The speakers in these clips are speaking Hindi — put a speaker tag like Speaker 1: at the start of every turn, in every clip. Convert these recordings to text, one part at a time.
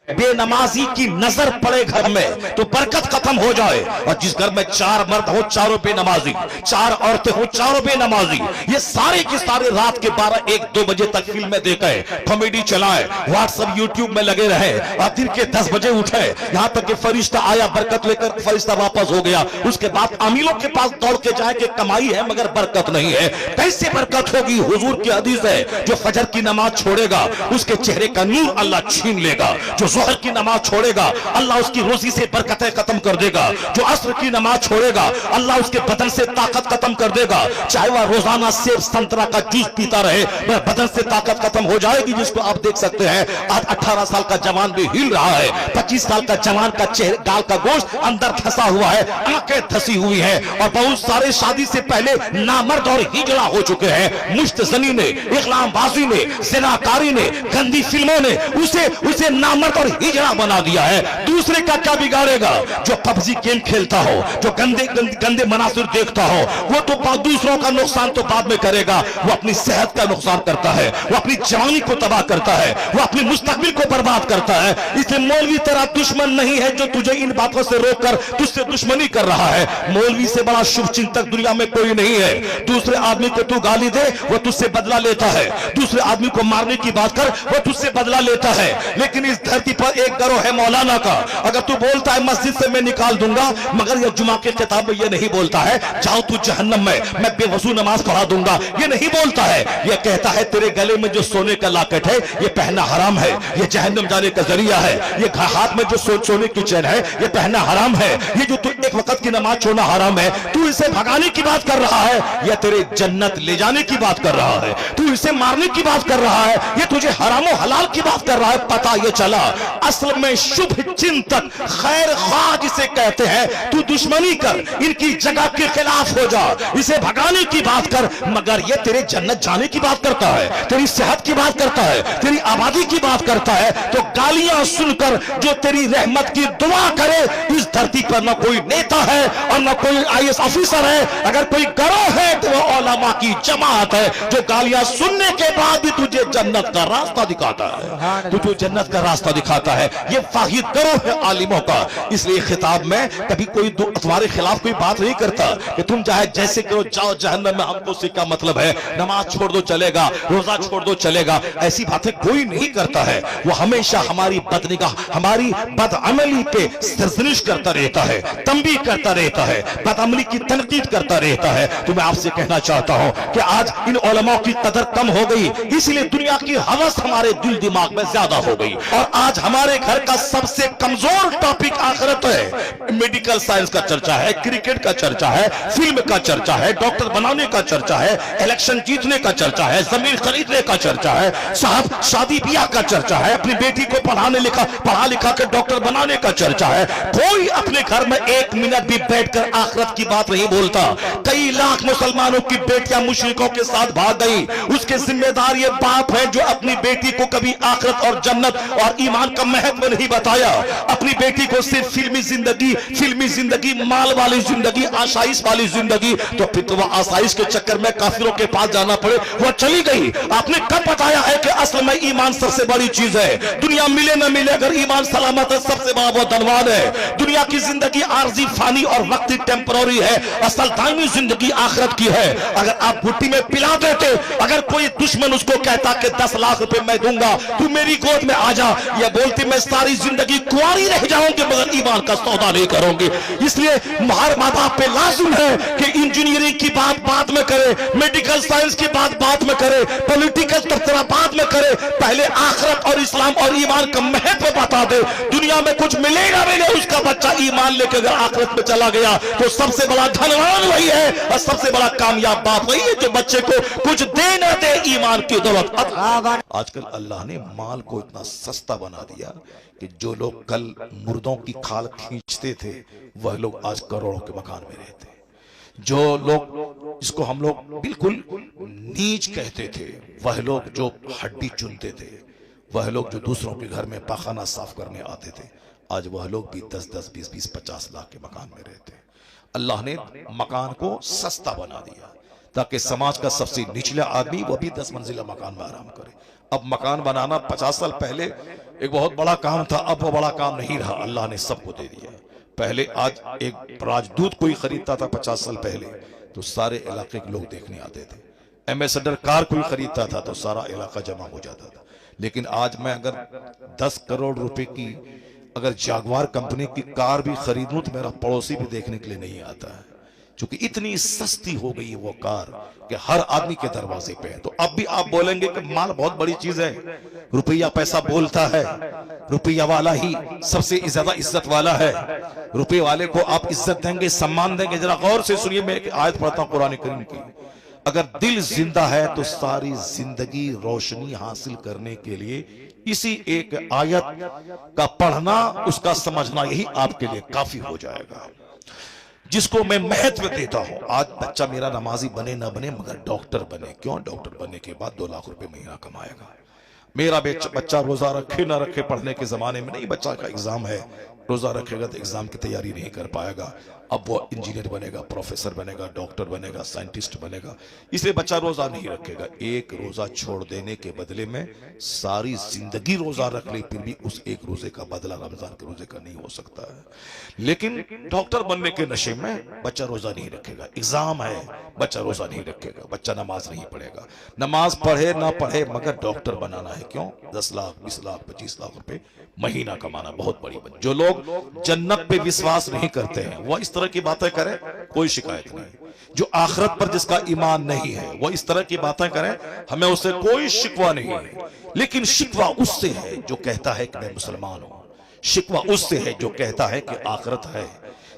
Speaker 1: बेनमाजी की नजर पड़े घर में तो बरकत खत्म हो जाए। और जिस घर में 4 मर्द हो चारों बेनमाजी, 4 औरतें हो चारों बेनमाजी, ये सारे के सारे रात के 12-1-2 बजे तक फिल्में देखे, कॉमेडी चलाए, व्हाट्सएप यूट्यूब में लगे रहे और दिन के 10 बजे उठे, यहां तक कि फरिश्ता आया बरकत लेकर, फरिश्ता वापस हो गया। उसके बाद अमीरों के पास दौड़ के जाए कि कमाई है मगर बरकत नहीं है। कैसे बरकत होगी? हुजूर की हदीस है, जो फजर की नमाज छोड़ेगा उसके चेहरे का नूर अल्लाह छीन लेगा। जो ज़ोहर की नमाज छोड़ेगा अल्लाह उसकी रोजी से बरकतें खत्म कर देगा। जो असर की नमाज छोड़ेगा अल्लाह उसके बदन से ताकत खत्म कर देगा। चाहे वह रोजाना सेब संतरा का जूस पीता रहे, वह बदन से ताकत खत्म हो जाएगी। जिसको आप देख सकते हैं आज 18 साल का जवान भी हिल रहा है, 25 साल का जवान का चेहरे गाल का गोश्त अंदर धंसा हुआ है, आंखें धंसी हुई है। और बहुत सारे शादी से पहले नामर्द और हिजड़ा हो चुके हैं। मुश्तजनी ने, इखलामबाजी ने, ज़िनाकारी ने, गंदी फिल्मों ने उसे नामर्द और हिजड़ा बना दिया है। दूसरे का क्या बिगाड़ेगा? जो पबजी गेम खेलता हो, जो गंदे मनासिर देखता हो, वो तो दूसरों का नुकसान तो बाद में करेगा, वो अपनी सेहत का नुकसान करता है, वो अपनी जवानी को तबाह करता है, वो अपनी मुस्तकबिल को बर्बाद करता है। इसलिए मौलवी तेरा दुश्मन नहीं है जो तुझे इन बातों से रोककर तुझसे दुश्मनी कर रहा है। मौलवी से बड़ा शुभ चिंतक दुनिया में कोई नहीं है। दूसरे आदमी को तू गाली दे वो तुझसे बदला लेता है, दूसरे आदमी को मारने की बात कर वो तुझसे बदला लेता है। लेकिन इस धरती पर एक गिरोह है मौलाना का, अगर तू बोलता है मस्जिद से मैं निकाल दूंगा, मगर ये जुमा के किताब में ये नहीं बोलता है जाओ तू जहन्नम में, मैं बेवजू नमाज पढ़ा दूंगा, ये नहीं बोलता है। ये कहता है तेरे गले में जो सोने का लॉकेट है ये पहनना हराम है, ये जहन्नम जाने का जरिया है। ये हाथ में जो सोने की चैन है ये पहनना हराम है। ये जो तू एक वक्त की नमाज छोड़ना हराम है, तू इसे भगाने की बात कर रहा है या तेरे जन्नत ले जाने की बात कर रहा है? तू इसे मारने की बात कर रहा है, ये तुझे हराम और हलाल की बात कर रहा है। पता ये चला असल में शुभ चिंतक खैर ख्वाह जिसे कहते हैं, तू दुश्मनी कर, इनकी जगह के खिलाफ हो जा, इसे भगाने की बात कर, मगर ये तेरे जन्नत जाने की बात करता है, तेरी सेहत की बात करता है, तेरी आबादी की बात करता है। तो गालियां सुनकर जो तेरी रहमत की दुआ करे, इस धरती पर न कोई नेता है और न कोई IAS ऑफिसर है। अगर कोई गिरोह है तो वो उलमा की जमात है जो गालियां सुनने के बाद भी तुझे जन्नत का रास्ता दिखाता है, तुझे जन्नत का रास्ता दिखाता है। ये वाहिद गिरोह है आलिमों का। इसलिए खिताब में कभी कोई तुम्हारे खिलाफ कोई बात नहीं करता कि तुम चाहे जैसे करो जाओ जहन्नम में, हमको उससे क्या मतलब है, नमाज छोड़ दो चलेगा, रोजा छोड़ दो चलेगा, ऐसी बातें कोई नहीं करता है। वो हमेशा हमारी बदनिगाह, हमारी बदअमली पे सरजनिश करता रहता है, तंबीह करता रहता है, बदअमली की तनकीद करता रहता है। तो मैं आपसे कहना चाहता हूं कि आज इन उलमाओं की कदर कम हो गई, इसलिए दुनिया की हवस हमारे दिल दिमाग में ज्यादा हो गई। और आज हमारे घर का सबसे कमजोर टॉपिक आखिरत है। मेडिकल साइंस का चर्चा है, क्रिकेट का चर्चा है, फिल्म का चर्चा है, डॉक्टर बनाने का चर्चा है, इलेक्शन जीतने का चर्चा है, जमीन खरीदने का चर्चा है, साहब शादी ब्याह का चर्चा है, अपनी बेटी को पढ़ा लिखा कर डॉक्टर बनाने का चर्चा है। कोई अपने घर में 1 मिनट भी बैठकर आखिरत की बात नहीं बोलता। कई लाख मुसलमानों की बेटियां मुशरिकों के साथ भाग गई, उसके जिम्मेदार ये बाप है जो अपनी बेटी को कभी आखिरत और जन्नत और ईमान का महत्व नहीं बताया। अपनी बेटी को सिर्फ फिल्मी जिंदगी, माल वाली जिंदगी, आसाइश वाली जिंदगी, तो फिर तो वह आसाइश के चक्कर में काफिरों के पास जाना पड़े, वह चली गई। आपने कब बताया है कि असल में ईमान सबसे बड़ी चीज है? दुनिया मिले न मिले, अगर ईमान सलामत है सबसे बड़ा वो धनवान है। दुनिया की जिंदगी आर्जी, फानी और वक्ती टेम्पररी है, असल दायमी जिंदगी आखिरत की है। अगर आप भुट्टी में पिला देते, अगर कोई दुश्मन उसको कहता कि 10 लाख रुपए मैं दूंगा, तू मेरी गोद में आ जा, या बोलती मैं सारी जिंदगी कुंवारी रह जाऊंगी मगर ईमान का सौदा नहीं करूंगी। इसलिए हर माँ बाप पे लाजिम है कि इंजीनियरिंग की बात बाद में करे, मेडिकल साइंस की बात बाद में करे, पॉलिटिकल तबसरा बाद में करे, पहले आखिरत और इस्लाम और ईमान का महत्व बता दे। दुनिया में कुछ मिलेगा मिले, उसका बच्चा ईमान लेकर अगर आखिरत में चला गया तो सबसे बड़ा धनवान वही है और सबसे बड़ा कामयाब बाप वही है जो बच्चे को कुछ दे न दे ईमान की दौलत। आजकल अल्लाह ने माल को इतना सस्ता बना दिया कि जो लोग कल मुर्दों की खाल खींचते थे वह लोग आज करोड़ों के मकान में रहते। जो लोग इसको हम लोग बिल्कुल नीच कहते थे, वह लोग जो हड्डी चुनते थे, वह लोग जो दूसरों के घर में पाखाना साफ करने आते थे, आज वह लोग भी 10-10, 20-20, 50 लाख के मकान में रहते। अल्लाह ने मकान को सस्ता बना दिया ताकि समाज का सबसे निचला आदमी वो भी 10 मंजिला मकान में आराम करे। अब मकान बनाना 50 साल पहले एक बहुत बड़ा काम था, अब वो बड़ा काम नहीं रहा, अल्लाह ने सबको दे दिया। पहले आज एक राजदूत कोई खरीदता था 50 साल पहले तो सारे इलाके के लोग देखने आते थे। एम्बेसडर कार कोई खरीदता था तो सारा इलाका जमा हो जाता था। लेकिन आज मैं अगर 10 करोड़ रुपए की अगर जागवार कंपनी की कार भी खरीदूं तो मेरा पड़ोसी भी देखने के लिए नहीं आता है, क्योंकि इतनी सस्ती हो गई है वो कार कि हर आदमी के दरवाजे पे है। तो अब भी आप बोलेंगे कि माल बहुत बड़ी चीज है, रुपया पैसा बोलता है, रुपया वाला ही सबसे ज्यादा इज्जत वाला है, रुपये वाले को आप इज्जत देंगे, सम्मान देंगे। जरा गौर से सुनिए, मैं एक आयत पढ़ता हूं कुरान करीम की। अगर दिल जिंदा है तो सारी जिंदगी रोशनी हासिल करने के लिए इसी एक आयत का पढ़ना, उसका समझना, यही आपके लिए काफी हो जाएगा, जिसको मैं महत्व देता हूं। आज बच्चा मेरा नमाजी बने ना बने मगर डॉक्टर बने। क्यों? डॉक्टर बनने के बाद 2 लाख रुपए महीना कमाएगा। मेरा बच्चा रोजा रखे ना रखे पढ़ने के जमाने में नहीं, बच्चा का एग्जाम है, रोजा रखेगा तो एग्जाम की तैयारी नहीं कर पाएगा। अब वो इंजीनियर बनेगा, प्रोफेसर बनेगा, डॉक्टर बनेगा, साइंटिस्ट बनेगा, इसलिए बच्चा रोजा नहीं रखेगा। एक रोजा छोड़ देने के बदले में सारी जिंदगी रोजा रख ले, फिर भी उस एक रोजे का बदला रमजान के रोजे का नहीं हो सकता है। लेकिन डॉक्टर बनने के नशे में बच्चा रोजा नहीं रखेगा, एग्जाम है, बच्चा रोजा नहीं रखेगा, बच्चा नमाज नहीं पढ़ेगा। नमाज पढ़े ना पढ़े मगर डॉक्टर बनाना है। क्यों? 10 लाख 20 लाख 25 लाख रुपए महीना कमाना बहुत बड़ी बात। जो लोग जन्नत पे विश्वास नहीं करते हैं वो इस तरह की बातें करें, कोई शिकायत नहीं। जो आखिरत पर जिसका ईमान नहीं है वो इस तरह की बातें करें, हमें उससे कोई शिकवा नहीं है। लेकिन शिकवा उससे है जो कहता है कि मैं मुसलमान हूं, शिकवा उससे है जो कहता है कि आखिरत है,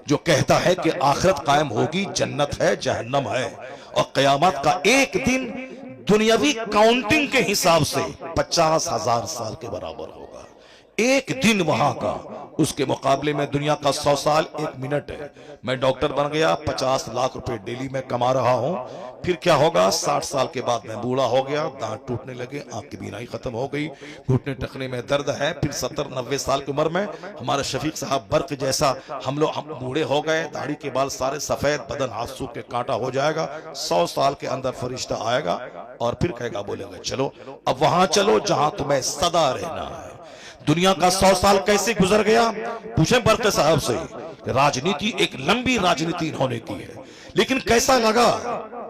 Speaker 1: जो कहता है कि आखिरत कायम होगी, जन्नत है, जहन्नम है, और कयामत का एक दिन दुनियावी काउंटिंग के हिसाब से 50,000 साल के बराबर होगा। एक दिन वहां का, उसके मुकाबले में दुनिया का 100 साल 1 मिनट है। मैं डॉक्टर बन गया, 50 लाख रुपए डेली में कमा रहा हूं, फिर क्या होगा? 60 साल के बाद मैं बूढ़ा हो गया, दांत टूटने लगे, आंख की बीनाई खत्म हो गई, घुटने टखने में दर्द है। फिर 70-90 साल की उम्र में हमारे शफीक साहब बर्क जैसा हम बूढ़े हो गए, दाढ़ी के बाल सारे सफेद, बदन हाथ सूख के कांटा हो जाएगा। 100 साल के अंदर फरिश्ता आएगा और फिर कहेगा, बोलेगा चलो अब वहां चलो जहां तुम्हें सदा रहना है। दुनिया का 100 साल कैसे गुजर गया? पूछें बरकत साहब से। राजनीति एक लंबी राजनीति होने की है, लेकिन कैसा लगा?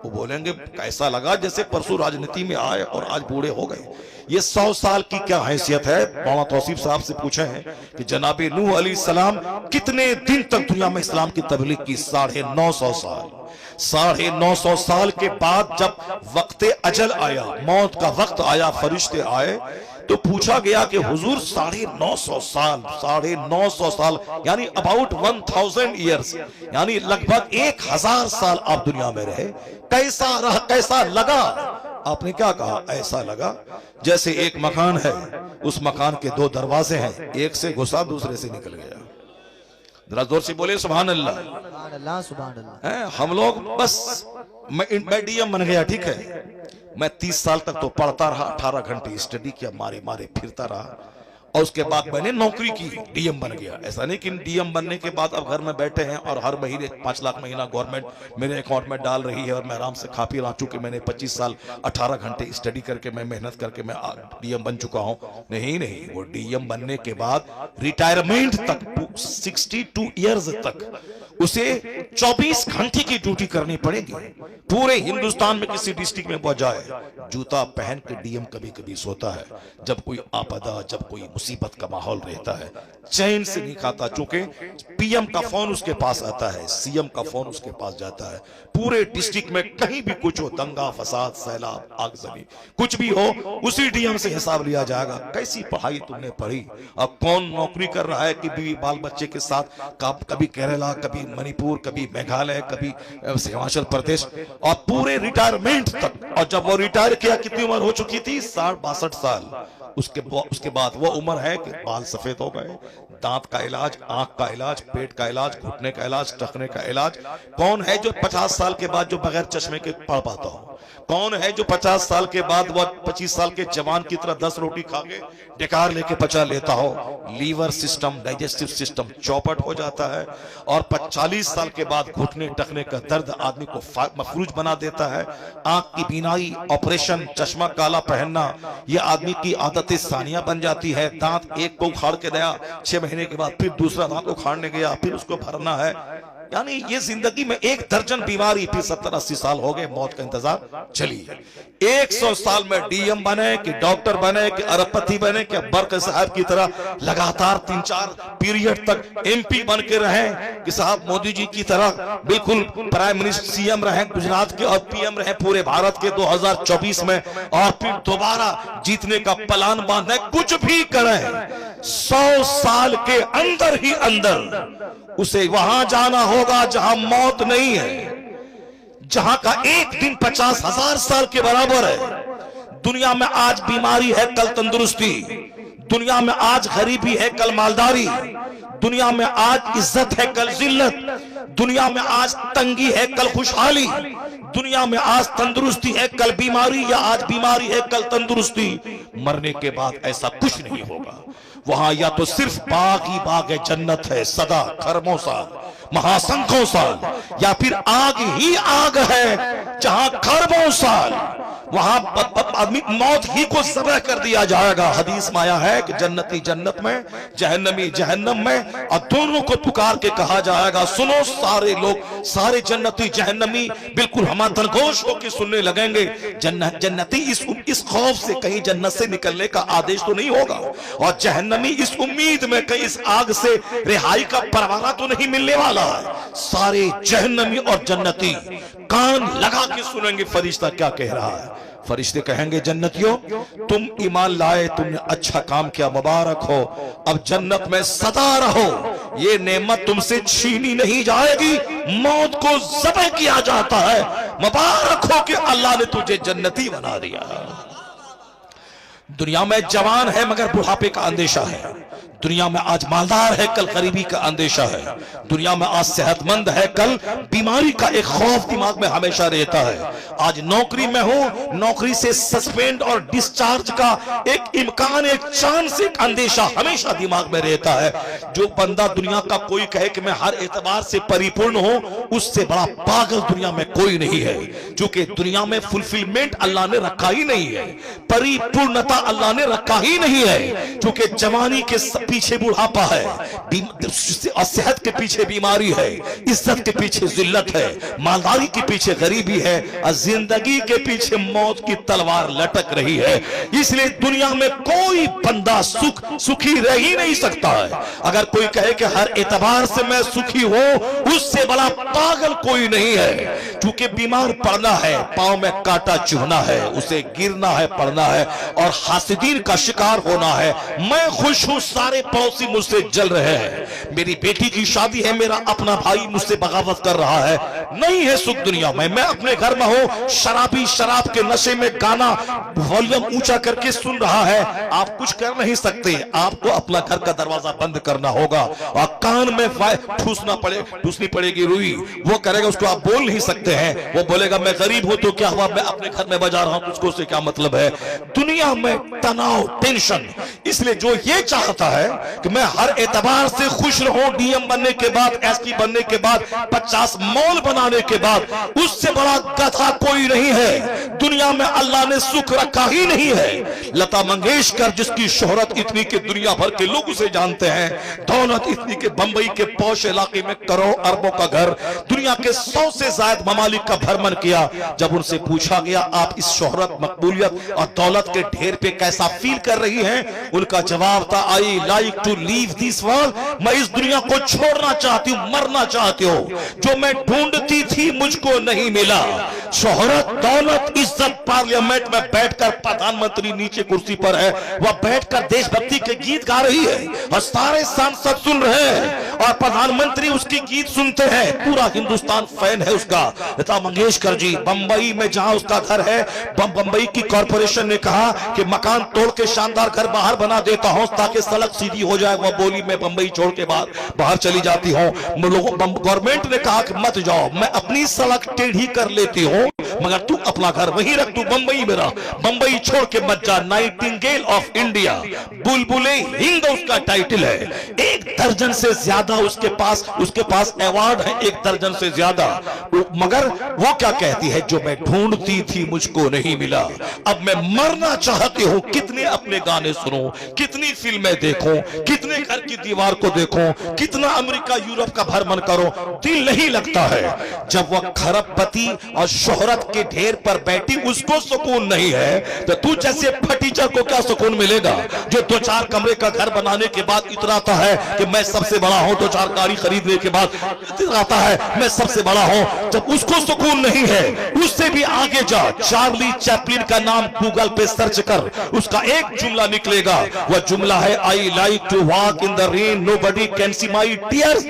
Speaker 1: वो बोलेंगे कैसा लगा जैसे परसों राजनीति में आए और आज बूढ़े हो गए। ये 100 साल की क्या हैसियत है? मौलाना तौसीफ साहब से पूछे हैं कि जनाबे नूह अलैहिस्सलाम कितने दिन तक दुनिया में इस्लाम की तबलीग की? 950 साल। 950 साल के बाद जब वक्ते अजल आया, मौत का वक्त आया, फरिश्ते आए, तो पूछा गया कि हुजूर 950 साल यानी अबाउट 1000 ईयर्स, यानी लगभग 1000 साल आप दुनिया में रहे, कैसा रहा, कैसा लगा? आपने क्या कहा? ऐसा लगा जैसे एक मकान है, उस मकान के 2 दरवाजे हैं, एक से घुसा दूसरे से निकल गया। जरा जोर से बोले सुभान अल्लाह।
Speaker 2: सुभान अल्लाह, सुभान अल्लाह।
Speaker 1: हम लोग बस, मैं डीएम बन गया, ठीक है, मैं 30 साल तक तो पढ़ता रहा, 18 घंटे स्टडी किया, मारे मारे फिरता रहा, और उसके बाद मैंने नौकरी की, डीएम बन गया। ऐसा नहीं कि डीएम बनने के बाद अब घर में बैठे हैं और हर महीने 5 लाख महीना गवर्नमेंट मेरे अकाउंट में डाल रही है और मैं आराम से खा पी रहा, चूंकि मैंने 25 साल 18 घंटे स्टडी करके, मैं मेहनत करके मैं डीएम बन चुका हूं। नहीं नहीं, वो डीएम बनने के बाद रिटायरमेंट तक 62 ईयर्स तक उसे 24 घंटे की ड्यूटी करनी पड़ेगी। पूरे हिंदुस्तान में किसी डिस्ट्रिक्ट में वो जाए, जूता पहन के डीएम कभी कभी सोता है, जब कोई आपदा, जब कोई मुसीबत का माहौल रहता है, चैन से नहीं खाता, चूंकि पीएम का फोन उसके पास आता है, सीएम का फोन उसके पास जाता है। पूरे डिस्ट्रिक्ट में कहीं भी कुछ हो, दंगा फसाद, सैलाब, आगजनी, कुछ भी हो, उसी डीएम से हिसाब लिया जाएगा। कैसी पढ़ाई तुमने पढ़ी, अब कौन नौकरी कर रहा है कि बीवी बाल बच्चे के साथ, कभी केरला, कभी मणिपुर, कभी मेघालय, कभी हिमाचल प्रदेश, और पूरे रिटायरमेंट तक। और जब वो रिटायर किया, कितनी उम्र हो चुकी थी? 62 साल। उसके बाद वो उम्र है कि बाल सफेद हो गए, दांत का इलाज, आंख का इलाज, पेट का इलाज, घुटने का इलाज, टखने का इलाज। कौन है जो 50 साल के बाद जो बगैर चश्मे के पढ़ पाता हो? कौन है जो 50 साल के बाद वह 25 साल के जवान की तरह 10 रोटी खा के डेकार लेके पचा लेता हो? लीवर सिस्टम, डाइजेस्टिव सिस्टम चौपट हो जाता है और 40 साल के बाद घुटने टखने का दर्द आदमी को मफरूज बना देता है। आंख की बीनाई, ऑपरेशन, चश्मा काला पहनना, यह आदमी की आदत सानिया बन जाती है। दांत एक को उखाड़ के गया, 6 महीने के बाद फिर दूसरा दांत उखाड़ने गया, फिर उसको भरना है। यानी ये जिंदगी में 1 दर्जन बीमारी, फिर 70-80 साल हो गए, मौत का इंतजार चली। 100 साल में डीएम बने कि डॉक्टर बने कि अरबपति बने कि बर्क साहब की तरह लगातार 3-4 पीरियड तक एमपी बन के रहे, कि साहब मोदी जी की तरह बिल्कुल प्राइम मिनिस्टर सीएम रहे गुजरात के और पीएम रहे पूरे भारत के 2024 में, और फिर दोबारा जीतने का प्लान बांधे। कुछ भी करें, 100 साल के अंदर ही अंदर उसे वहां जाना होगा जहां मौत नहीं है, जहां का एक दिन 50,000 साल के बराबर है। दुनिया में आज बीमारी है, कल तंदुरुस्ती। दुनिया में आज गरीबी है, कल मालदारी। दुनिया में आज इज्जत है, कल जिल्लत। दुनिया में आज तंगी है, कल खुशहाली। दुनिया में आज तंदुरुस्ती है, कल बीमारी, या आज बीमारी है, कल तंदुरुस्ती। मरने के बाद ऐसा कुछ नहीं होगा। वहां या तो सिर्फ बाग ही बाग है, जन्नत है सदा खरबों साल, महासंख्यों साल, या फिर आग ही आग है जहां खरबों साल। वहां आदमी मौत ही को ज़बह कर दिया जाएगा। हदीस में आया है कि जन्नती जन्नत में, जहन्नमी जहन्नम में, और दोनों को पुकार के कहा जाएगा, सुनो सारे लोग, सारे जन्नती जहन्नमी बिल्कुल हमारा दरगोश होकर सुनने लगेंगे। जन्नती इस खौफ से कहीं जन्नत से निकलने का आदेश तो नहीं होगा, और जहन्नमी इस उम्मीद में कहीं इस आग से रिहाई का परवाना तो नहीं मिलने वाला है। सारे जहन्नमी और जन्नती कान लगा के सुनेंगे फरिश्ता क्या कह रहा है। फरिश्ते कहेंगे, जन्नतियों तुम ईमान लाए, तुमने अच्छा काम किया, मुबारक हो, अब जन्नत में सदा रहो, ये नेमत तुमसे छीनी नहीं जाएगी। मौत को ज़बह किया जाता है, मुबारक हो कि अल्लाह ने तुझे जन्नती बना दिया। दुनिया में जवान है मगर बुढ़ापे का अंदेशा है। दुनिया में आज मालदार है, कल गरीबी का अंदेशा है। दुनिया में आज सेहतमंद है, कल बीमारी का एक खौफ दिमाग में हमेशा रहता है। आज नौकरी में हो, नौकरी से सस्पेंड और डिस्चार्ज का एक इम्कान, एक चांस, एक अंदेशा हमेशा दिमाग में रहता है। जो बंदा दुनिया का कोई कहे कि मैं हर एतबार से परिपूर्ण हूं, उससे बड़ा पागल दुनिया में कोई नहीं है। क्योंकि दुनिया में फुलफिलमेंट अल्लाह ने रखा ही नहीं है, परिपूर्णता अल्लाह ने रखा ही नहीं है। क्योंकि जवानी के पीछे बुढ़ापा है, और सेहत के पीछे बीमारी है, इज्जत के पीछे जिल्लत है, मालदारी के पीछे गरीबी है, और जिंदगी के पीछे मौत की तलवार लटक रही है। इसलिए दुनिया में कोई बंदा सुखी रह ही नहीं सकता है। अगर कोई कहे कि हर एतबार से मैं सुखी हूं, उससे बड़ा पागल कोई नहीं है। क्योंकि बीमार पड़ना है, पांव में कांटा चुभना है, उसे गिरना है, पड़ना है, और हासिदीन का शिकार होना है। मैं खुश हूं, सारे पड़ोसी मुझसे जल रहे हैं, मेरी बेटी की शादी है, मेरा अपना भाई मुझसे बगावत कर रहा है। नहीं है सुख दुनिया में। मैं अपने घर में हूं, शराबी शराब के नशे में गाना वॉल्यूम ऊंचा करके सुन रहा है। आप कुछ कर नहीं सकते, आपको अपना घर का दरवाजा बंद करना होगा, और कान में ठूसनी पड़ेगी रुई, वो करेगा, उसको आप बोल नहीं सकते हैं। वो बोलेगा मैं गरीब हूं तो क्या हुआ, मैं अपने घर में बजा रहा हूं, उसको से क्या मतलब है। दुनिया में तनाव, टेंशन। इसलिए जो ये चाहता है कि मैं हर एतबार से खुश रहूं, डीएम बनने के बाद, एसपी बनने के बाद, 50 मॉल बनाने के बाद, उससे बड़ा गधा कोई नहीं है। दुनिया में अल्लाह ने सुख रखा ही नहीं है। लता मंगेशकर जिसकी शोहरत इतनी कि दुनिया भर के लोग उसे जानते हैं, दौलत इतनी कि बंबई के पौष इलाके में करोड़ अरबों का घर, दुनिया के 100 से ज्यादा ममालिक का भ्रमण किया। जब उनसे पूछा गया आप इस शोहरत, मकबूलियत और दौलत के ढेर पे कैसा फील कर रही हैं, उनका जवाब था I like to leave this world, मैं इस दुनिया को छोड़ना चाहती हूँ, मरना चाहती हूँ। जो मैं ढूंढती थी मुझको नहीं मिला, शोहरत, दौलत, इज्जत। पार्लियामेंट में बैठकर प्रधानमंत्री नीचे कुर्सी पर है, वह बैठकर देशभक्ति के गीत गा रही है और सारे सांसद सुन रहे हैं और प्रधानमंत्री उसकी गीत सुनते हैं। पूरा हिंदुस्तान फैन है उसका। लता मंगेशकर जी बंबई में जहां उसका घर है, बंबई की कॉर्पोरेशन ने कहा कि मकान तोड़ के शानदार घर बाहर बना देता हूं ताकि सड़क सीधी हो जाए। वह बोली मैं बंबई छोड़ के बाहर चली जाती हूं। गवर्नमेंट ने कहा कि मत जाओ, मैं अपनी सड़क टेढ़ी कर लेती हूं, मगर तू अपना घर वहीं रख, तू बंबई में रह, बंबई छोड़ के मत जा। नाइटिंगेल ऑफ इंडिया, बुलबुले हिंद उसका टाइटल है। 1 दर्जन से ज्यादा उसके पास अवार्ड है, 1 दर्जन से ज्यादा। मगर वो क्या कहती है, जो मैं ढूंढती थी मुझको नहीं मिला, अब मैं मरना चाहती हूं। कितने अपने गाने सुनो, कितनी फिल्में देखो, कितने घर की दीवार को देखो, कितना अमेरिका यूरोप का भ्रमण करो, दिल नहीं लगता है। जब वह खरबपति और शोहरत के ढेर पर बैठी उसको सुकून नहीं है, तो तू जैसे फटीचर को क्या सुकून मिलेगा, जो 2-4 कमरे का घर बनाने के बाद इतराता है कि मैं सबसे बड़ा हूं, 2-4 गाड़ी खरीदने के बाद इतराता है मैं सबसे बड़ा हूं। जब उसको सुकून नहीं है, उससे भी आगे जा, चार्ली चैपलिन का नाम गूगल पे सर्च कर, उसका एक जुमला निकलेगा। वह जुमला है, I like to walk in the rain, nobody can see my tears.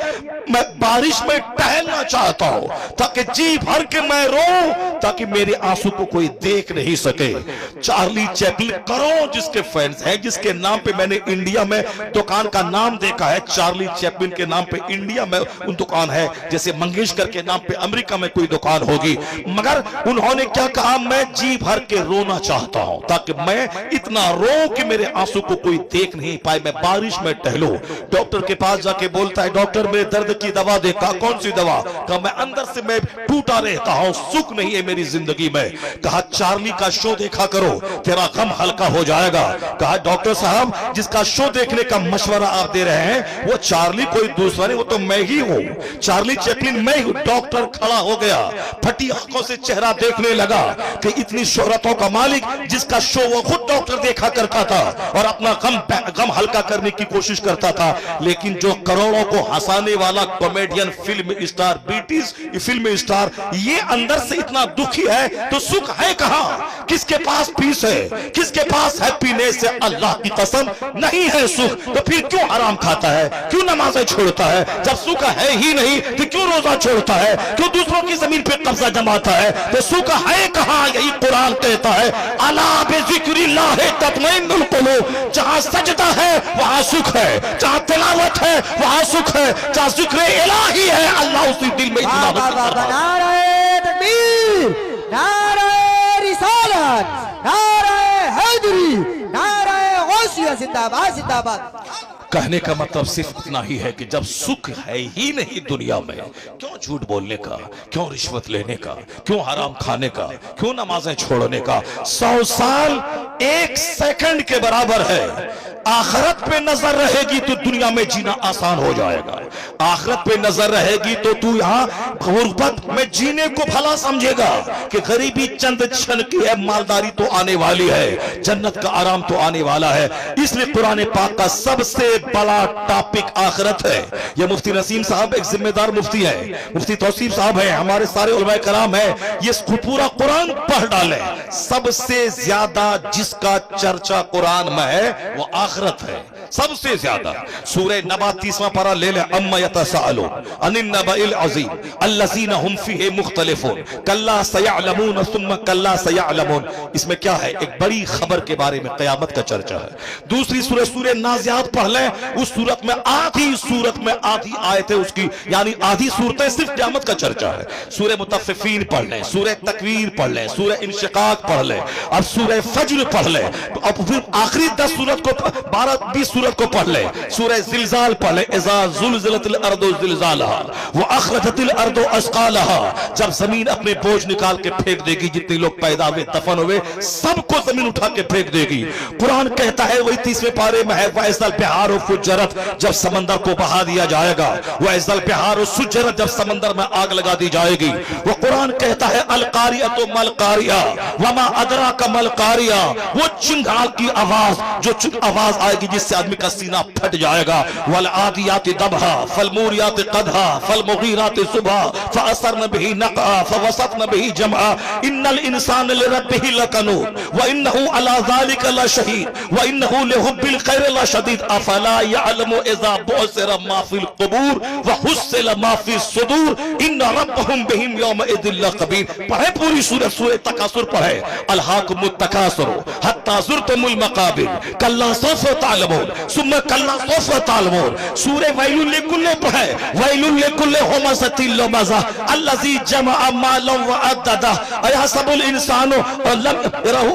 Speaker 1: मैं बारिश में टहलना चाहता हूं ताकि जी भर के मैं रो, ताकि मेरे आंसू को कोई देख नहीं सके। चार्ली चैपलिन, करोड़ों जिसके फैंस हैं, जिसके नाम पे मैंने इंडिया में दुकान का नाम देखा है, चार्ली चैपलिन के नाम पे इंडिया में उन दुकान है, जैसे मंगेशकर के नाम पे अमेरिका में कोई दुकान होगी। मगर उन्होंने क्या कहा, मैं जी भर के रोना चाहता हूं ताकि मैं इतना रो कि मेरे आंसू को कोई देख नहीं पाए, मैं बारिश में टहलूं। डॉक्टर के पास जाके बोलता है, डॉक्टर मेरे दर्द की दवा दे। कहा कौन सी दवा? कहा मैं अंदर से मैं टूटा रहता हूं, सुख नहीं है मेरी जिंदगी में। कहा चार्ली का शो देखा करो, तेरा गम हल्का हो जाएगा। कहा डॉक्टर साहब जिसका शो देखने का मशवरा आप दे रहे हैं वो चार्ली कोई दूसरा नहीं, वो तो मैं ही हूं, चार्ली चैपलिन मैं हूं। डॉक्टर खड़ा हो गया, फटी आंखों से चेहरा देखने लगा कि इतनी शोहरतों का मालिक जिसका शो वो खुद डॉक्टर देखा करता था और अपना गम हल्का करने की कोशिश करता था, लेकिन जो करोड़ों को हंसाने वाला comedian, film star, British film star, ये अंदर से इतना दुखी है तो सुख है कहां? किसके पास पीस है, किसके पास हैप्पीनेस है? अल्लाह की कसम नहीं है सुख, तो फिर क्यों हराम खाता है, क्यों नमाजें छोड़ता है? जब सुख है ही नहीं तो क्यों रोजा छोड़ता है, क्यों दूसरों की जमीन पे कब्जा जमाता है? तो सुख है कहां? यही कुरान कहता है, अला बिज़िक्रिल्लाह तत्मइन्नुल कुलूब। जहां सजदा है वहां सुख है, जहां तिलावत है वहां सुख है, जहां जिक्र इलाही है अल्लाह उसी दिल में इतना
Speaker 2: नारे तकबीर, नारे रिसालत, नारे हैदरी, नारे गौसिया, जिंदाबाद जिंदाबाद।
Speaker 1: कहने का मतलब सिर्फ इतना ही है कि जब सुख है ही नहीं दुनिया में, क्यों झूठ बोलने का, क्यों रिश्वत लेने का, क्यों हराम खाने का, क्यों नमाजें छोड़ने का? 100 साल 1 सेकंड के बराबर है। आखिरत पे नजर रहेगी तो दुनिया में जीना आसान हो जाएगा। आखिरत पे नजर रहेगी तो तू यहाँ गुर्बत में जीने को भला समझेगा कि गरीबी चंद क्षण की है, मालदारी तो आने वाली है, जन्नत का आराम तो आने वाला है। इसलिए कुरान पाक का सबसे बड़ा टॉपिक आखिरत है। ये मुफ्ती नसीम साहब एक जिम्मेदार मुफ्ती है, मुफ्ती तौसीफ साहब है, हमारे सारे उलमाए कराम है, ये पूरा कुरान पढ़ डाले। सबसे ज्यादा जिसका चर्चा कुरान में है वो आखिरत है, सबसे ज्यादा। सूरह नबा 30वां पारा ले ले, अम्मा यतसाअलून अनिन नबइल अज़ीम अल्लज़ीना हुम फीहि मुख्तलिफून कल्ला सयअलमून सुम्मा कल्ला सयअलमून। इसमें क्या है? एक बड़ी खबर के बारे में, क़यामत का चर्चा है। दूसरी सूरह नाज़ियात पढ़ लें, उस सूरत में आधी आयतें उसकी, यानी आधी सूरतें सिर्फ क़यामत का चर्चा है। सूरह मुतफ़्फ़िफ़ीन पढ़ लें, सूरह तकवीर पढ़ लें, सूरह इंशिकाक पढ़ लें, अब सूरह फज्र पढ़ लें, अब फिर आखिरी 10 सूरत को 12-20 सूरत को पढ़ ले। सूरह ज़िलज़ाल पढ़ ले, इज़ा ज़ुलज़िलतिल अर्दु ज़िलज़ालहा व अख़रजतिल अर्दु अस्क़ालहा। जब जमीन अपने बोझ निकाल के फेंक देगी, जितने लोग पैदा हुए दफन हुए सबको जमीन उठा के फेंक देगी। कुरान कहता है, वही 30वें पारे में है, वइज़ल बिहारु फुज्जरत, जब समंदर को बहा दिया जाएगा। वइज़ल बिहारु सुज्जरत, जब समंदर में आग लगा दी जाएगी। वो कुरान कहता है, अल कारियतु मल कारिया वमा अदराका मल कारिया, वो चिंगार की आवाज, जो आवाज आएगी जिससे आदमी का सीना फट जाएगा। वल आदियात दबहा फलमूरियात कदहा फलमुगीरात सुबह फअसरन बिही नक़ा फवसतन बिही जमआ इन्नल इंसान लिरब्बिही लकनूद व इन्नहु अला ज़ालिका लशहीद व इन्नहु लिहुब्बिल खैर लशदीद अफला यअलमु इज़ा बुअसिरा मा फिल क़ुबूर व हुस्सिला मा फिस सुदूर इन्न रब्बहुम बिहिम यौमइज़िन लख़बीर। पढ़े पूरी सूरत, सूरह तकासुर पढ़े। अलहाकुमुत तकासुर हत्ता ज़ुरतुमुल मक़ाबिर कल्ला सौफ़ तअलमून सुम्मा कल्ला सौफ़ तअलमून। सूरह वैलुल लिकुल्लि पढ़े। वैलुल लिकुल्लि हुमज़तिन लुमज़ा अल्लज़ी जमअ मालन व अद्ददा अयहसबुल इंसानु लम यरहु।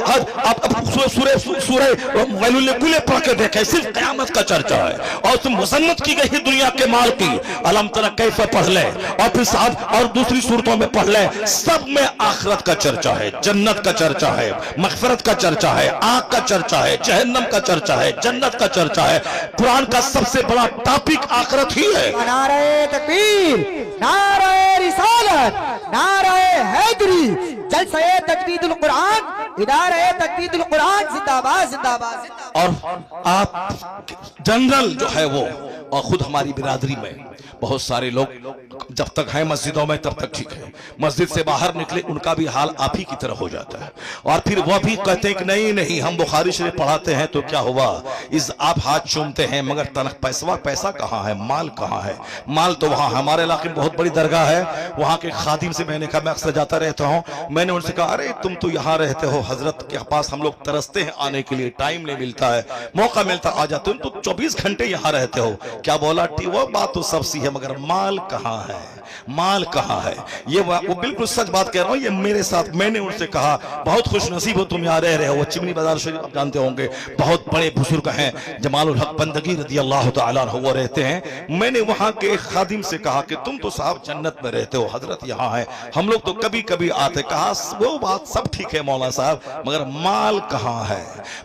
Speaker 1: सूरह वैलुल लिकुल्लि पढ़ के देखे, सिर्फ क़यामत का चर्चा है और तुम मुसन्नत की गई दुनिया के माल की। अलम तरा कैफ पढ़ ले और फिर साथ और दूसरी सूरतों में पढ़ ले, सब में आखिरत का चर्चा है, जन्नत का चर्चा है, मग़फ़िरत का चर्चा है, आग का चर्चा है, जहन्नम का चर्चा है, जन्नत का चर्चा है। कुरान का सबसे बड़ा टॉपिक आखिरत ही है।
Speaker 2: नारे तकबीर, नारे रिसालत, नारे हैदरी, जलसे तजदीदुल कुरान, इदारे तजदीदुल कुरान जिंदाबाद जिंदाबाद।
Speaker 1: और आप जनरल जो है वो, और खुद हमारी बिरादरी में बहुत सारे लोग जब तक हैं मस्जिदों में तब तक ठीक है, मस्जिद से बाहर निकले उनका भी हाल आप ही की तरह हो जाता है। और फिर वह भी कहते हैं कि नहीं नहीं हम बुखारी शरीफ पढ़ाते हैं तो क्या हुआ, इस आप हाथ चूमते हैं मगर तनख पैसा कहाँ है, माल कहाँ है। माल तो वहाँ हमारे इलाके में बहुत बड़ी दरगाह है, वहाँ के खादिम से मैंने कहा, मैं अक्सर जाता रहता हूँ, मैंने उनसे कहा अरे तुम तो यहाँ रहते हो, हजरत के पास हम लोग तरसते हैं आने के लिए, टाइम नहीं मिलता है, मौका मिलता आ जाते हो, तुम तो 24 घंटे यहाँ रहते हो। क्या बोला, वो बात तो सब सी है मगर माल कहाँ है, माल कहाँ है। ये वो बिल्कुल सच बात कह रहा हूँ, ये मेरे साथ, मैंने उनसे कहा बहुत खुश नसीब हो तुम यहाँ रह रहे हो। वो चिमनी बाजार शरीफ आप जानते होंगे, बहुत बड़े बुजुर्ग हैं, जमालुल हक बंदगी रज़ी अल्लाह तआला अन्हु वो रहते हैं। मैंने वहाँ के एक खादिम से कहा कि तुम तो साहब जन्नत में रहते हो, हजरत यहाँ है, हम लोग तो कभी कभी आते। कहा वो बात सब ठीक है मौला साहब मगर माल कहाँ है।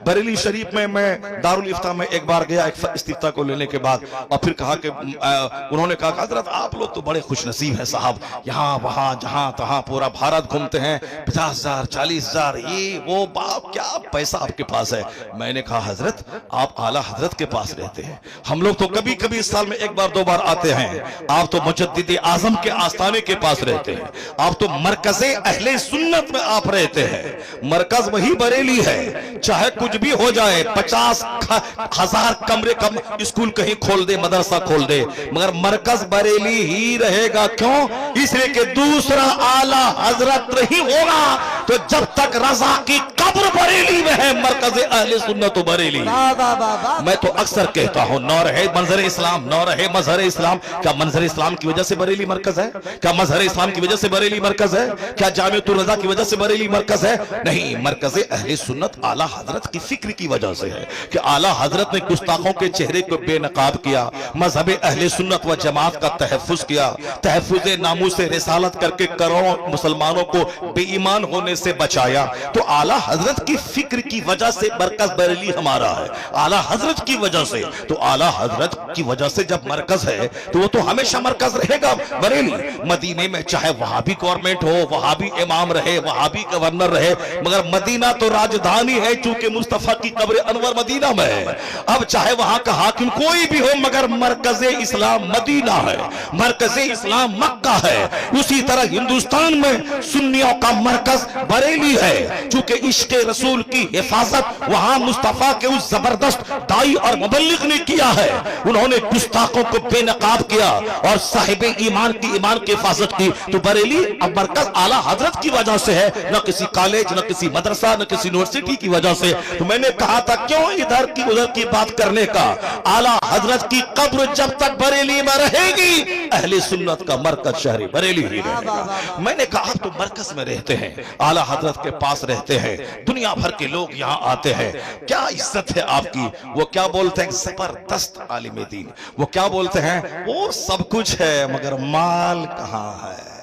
Speaker 1: बरेली शरीफ में मैं दारुल इफ्ता में एक बार गया, एक इस्तिफ्ता को लेने के बाद, और फिर कहा कि उन्होंने कहा हजरत आप लोग तो बड़े खुश नसीब है साहब, यहाँ वहाँ जहाँ तहाँ पूरा भारत घूमते हैं, 50,000 40,000 ये वो, बाप क्या पैसा आपके पास है। मैंने कहा हजरत आप आला हजरत के पास रहते हैं, हम लोग तो कभी कभी साल में एक बार दो बार आते हैं, आप तो मुजद्दिद आजम के आस्थाने के पास रहते हैं, आप तो मरकज़े अहले सुन्नत में आप रहते हैं। मरकज वही बरेली है, चाहे कुछ भी हो जाए, 50,000 कमरे कम स्कूल कहीं खोल दे, मदरसा खोल दे, मगर मरकज बरेली ही रहेगा। क्यों? इसलिए कि दूसरा आला हजरत नहीं होगा। तो जब तक रजा की कब्र बरेली में है, मरकज अहले सुन्नत बरेली। मैं तो अक्सर कहता हूं, नौ रहे मंजर इस्लाम, नौ रहे मजहर इस्लाम। क्या मंजर इस्लाम की वजह से बरेली मरकज है? क्या मजहर इस्लाम की वजह से बरेली मरकज है? क्या जामिअतुर रजा की वजह से बरेली मरकज है? नहीं, मरकज अहले सुन्नत आला हजरत की फिक्र की वजह से है कि आला हजरत ने गुस्ताखों के चेहरे को बेनकाब किया, मजहब अहले सुन्नत व जमात का तहफ़्फ़ुज़ किया, तहफ़्फ़ुज़े नामूस रिसालत करके करोड़ों मुसलमानों को बेईमान होने से बचाया। तो आला हजरत की फिक्र की वजह से मरकज बरेली हमारा है, आला हजरत की वजह से। तो आला हजरत की वजह से जब मरकज है तो वो तो हमेशा मरकज रहेगा बरेली। मदीने में चाहे वहां भी गवर्नमेंट हो, वहां भी इमाम रहे, वहां भी गवर्नर रहे, मगर मदीना तो राजधानी है, चूंकि मुस्तफा की कब्र अनवर मदीना में है। अब चाहे वहां का हाकिम कोई भी हो मगर मरकज इस्लाम मदीना है, मरकज इस्लाम मक्का है। उसी तरह हिंदुस्तान में सुन्नियों का मरकज बरेली है, चूंकि इश्क रसूल की हिफाजत वहां मुस्तफा के उस जबरदस्त दाई और मुबल्लिग ने किया है। उन्होंने गुस्ताखों को बेनकाब किया और साहिबे ईमान की हिफाजत की। तो बरेली अब मरकज आला हजरत की वजह से है, न किसी कॉलेज, न किसी मदरसा, न किसी यूनिवर्सिटी की वजह से। तो मैंने कहा था क्यों इधर की उधर की बात करने का। आला हजरत की कब्र जब तक बरेली में रहेगी, अहले सुन्नत का मरकज शहर बरेली ही रहेगा। मैंने कहा आप तो मरकज में रहते हैं, आला हजरत के पास रहते हैं, दुनिया भर के लोग यहाँ आते हैं, क्या इज्जत है आपकी। वो क्या बोलते हैं, जबरदस्त आलिम दीन। वो क्या बोलते हैं, वो सब कुछ है मगर माल कहाँ है।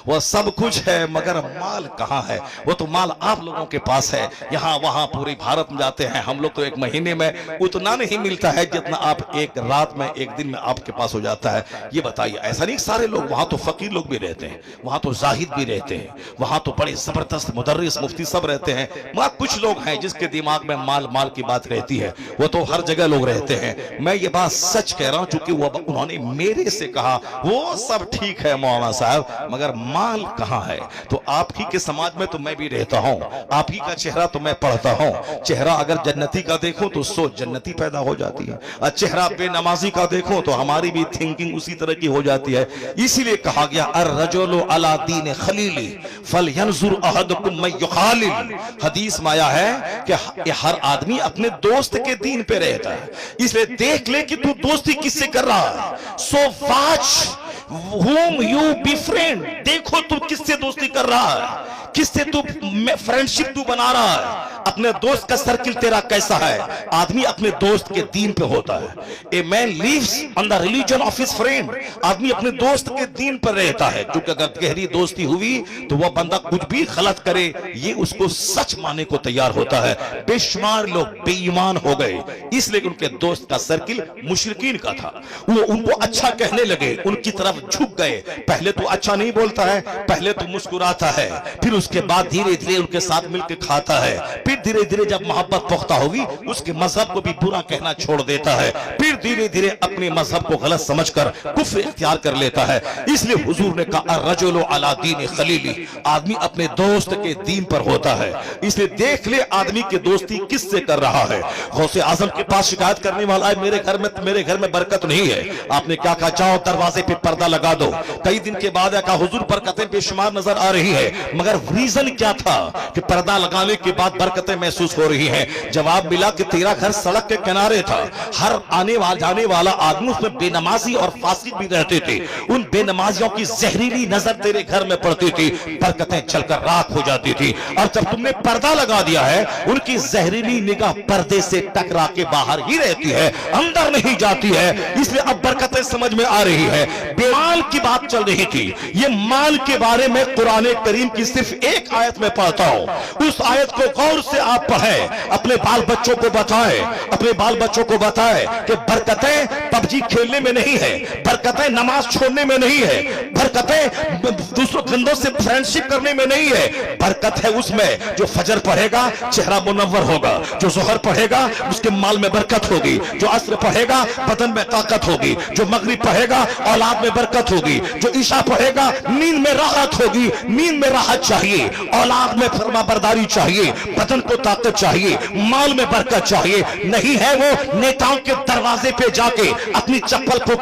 Speaker 1: वो सब कुछ है मगर माल कहाँ है? वो तो माल आप लोगों के पास है। यहाँ वहां पूरे भारत में जाते हैं हम लोग तो एक महीने में उतना नहीं मिलता है जितना आप एक रात में एक दिन में आपके पास हो जाता है। ये बताइए, ऐसा नहीं सारे लोग, वहां तो फकीर लोग भी रहते हैं, वहां तो जाहिद भी रहते हैं, वहां तो बड़े जबरदस्त मुदर्रिस मुफ्ती सब रहते हैं, मगर कुछ लोग हैं जिसके दिमाग में माल माल की बात रहती है। वो तो हर जगह लोग रहते हैं। मैं ये बात सच कह रहा हूं चूंकि वो उन्होंने मेरे से कहा। वो सब ठीक है मौलाना साहब, मगर माल कहां है? तो आप ही के समाज में तो मैं भी रहता हूं, आप ही का चेहरा तो मैं पढ़ता हूं। चेहरा अगर जन्नती का देखूं तो सोच जन्नती पैदा हो जाती है, और चेहरा बेनमाजी का देखूं तो हमारी भी थिंकिंग उसी तरह की हो जाती है। इसीलिए कहा गया अर रजुलु अला दीन खलीली फलयंजुर अहदुकुम मन युखालिल। हदीस में आया है कि हर आदमी अपने दोस्त के दीन पे रहता है, इसलिए देख ले कि तू दोस्ती किससे कर रहा है। So watch whom you befriend, देखो तू किससे दोस्ती कर रहा है, किससे तू फ्रेंडशिप तू बना रहा है, अपने दोस्त का सर्किल तेरा कैसा है। आदमी अपने दोस्त के दीन पे होता है। A man lives on the religion of his friend, आदमी अपने दोस्त के दीन पर रहता है। क्योंकि अगर गहरी दोस्ती हुई तो वह बंदा कुछ भी गलत करे ये उसको सच मानने को तैयार होता है। बेशुमार लोग बेईमान हो गए इसलिए उनके दोस्त का सर्किल मुशरिकीन का था। वो उनको अच्छा कहने लगे, उनकी तरफ झुक गए। पहले तो अच्छा नहीं बोलता है, पहले तो मुस्कुराता है, फिर उसके बाद धीरे धीरे उनके साथ मिलकर खाता है, फिर धीरे धीरे जब मोहब्बत पुख्ता होगी उसके मजहब को भी बुरा कहना छोड़ देता है, फिर धीरे धीरे अपने मजहब को गलत समझकर कुफ्र इख्तियार कर लेता है। इसलिए हुजूर ने कहा रजुलु अला दीन खलीली, आदमी अपने दोस्त के दीन पर होता है। इसलिए देख ले आदमी की दोस्ती किससे कर रहा है। गौसे आजम के पास शिकायत करने वाला है मेरे घर में बरकत नहीं है। आपने क्या कहा? जाओ दरवाजे पे पर्दा लगा दो। कई दिन के बाद कहा हुजूर बरकतें बेशुमार नजर आ रही है, मगर रीजन क्या था कि पर्दा लगाने के बाद बरकतें महसूस हो रही हैं? जवाब मिला कि तेरा घर सड़क के किनारे था, हर आने वाला जाने वाला आदमी उसमें बेनमाजी और फासिक भी रहते थे, उन बेनमाजियों की जहरीली नजर तेरे घर में पड़ती थी, बरकतें चलकर राख हो जाती थी। और जब तुमने पर्दा लगा दिया है उनकी जहरीली निगाह पर्दे से टकरा के बाहर ही रहती है, अंदर नहीं जाती है। इसलिए अब बरकतें समझ में आ रही है। बेमाल की बात चल रही थी, ये माल के बारे में कुरान करीम की सिर्फ एक आयत में पढ़ता हूं। उस आयत को गौर से आप पढ़ें, अपने बाल बच्चों को बताएं, अपने बाल बच्चों को बताएं कि बरकतें पबजी खेलने में नहीं है, बरकतें नमाज छोड़ने में नहीं है, बरकतें दूसरों बंदों से फ्रेंडशिप करने में नहीं है। बरकत है उसमें जो फजर पढ़ेगा चेहरा मुनव्वर होगा, जो जोहर पढ़ेगा उसके माल में बरकत होगी, जो असर पढ़ेगा बदन में ताकत होगी, जो मगरिब पढ़ेगा औलाद में बरकत होगी, जो ईशा पढ़ेगा नींद में राहत होगी। नींद में राहत चाहिए, औलाद में फरमाबरदारी चाहिए, बदन को ताकत चाहिए, माल में बरकत चाहिए। नहीं है वो नेताओं के दरवाजे पे जाके अपनी चप्पल को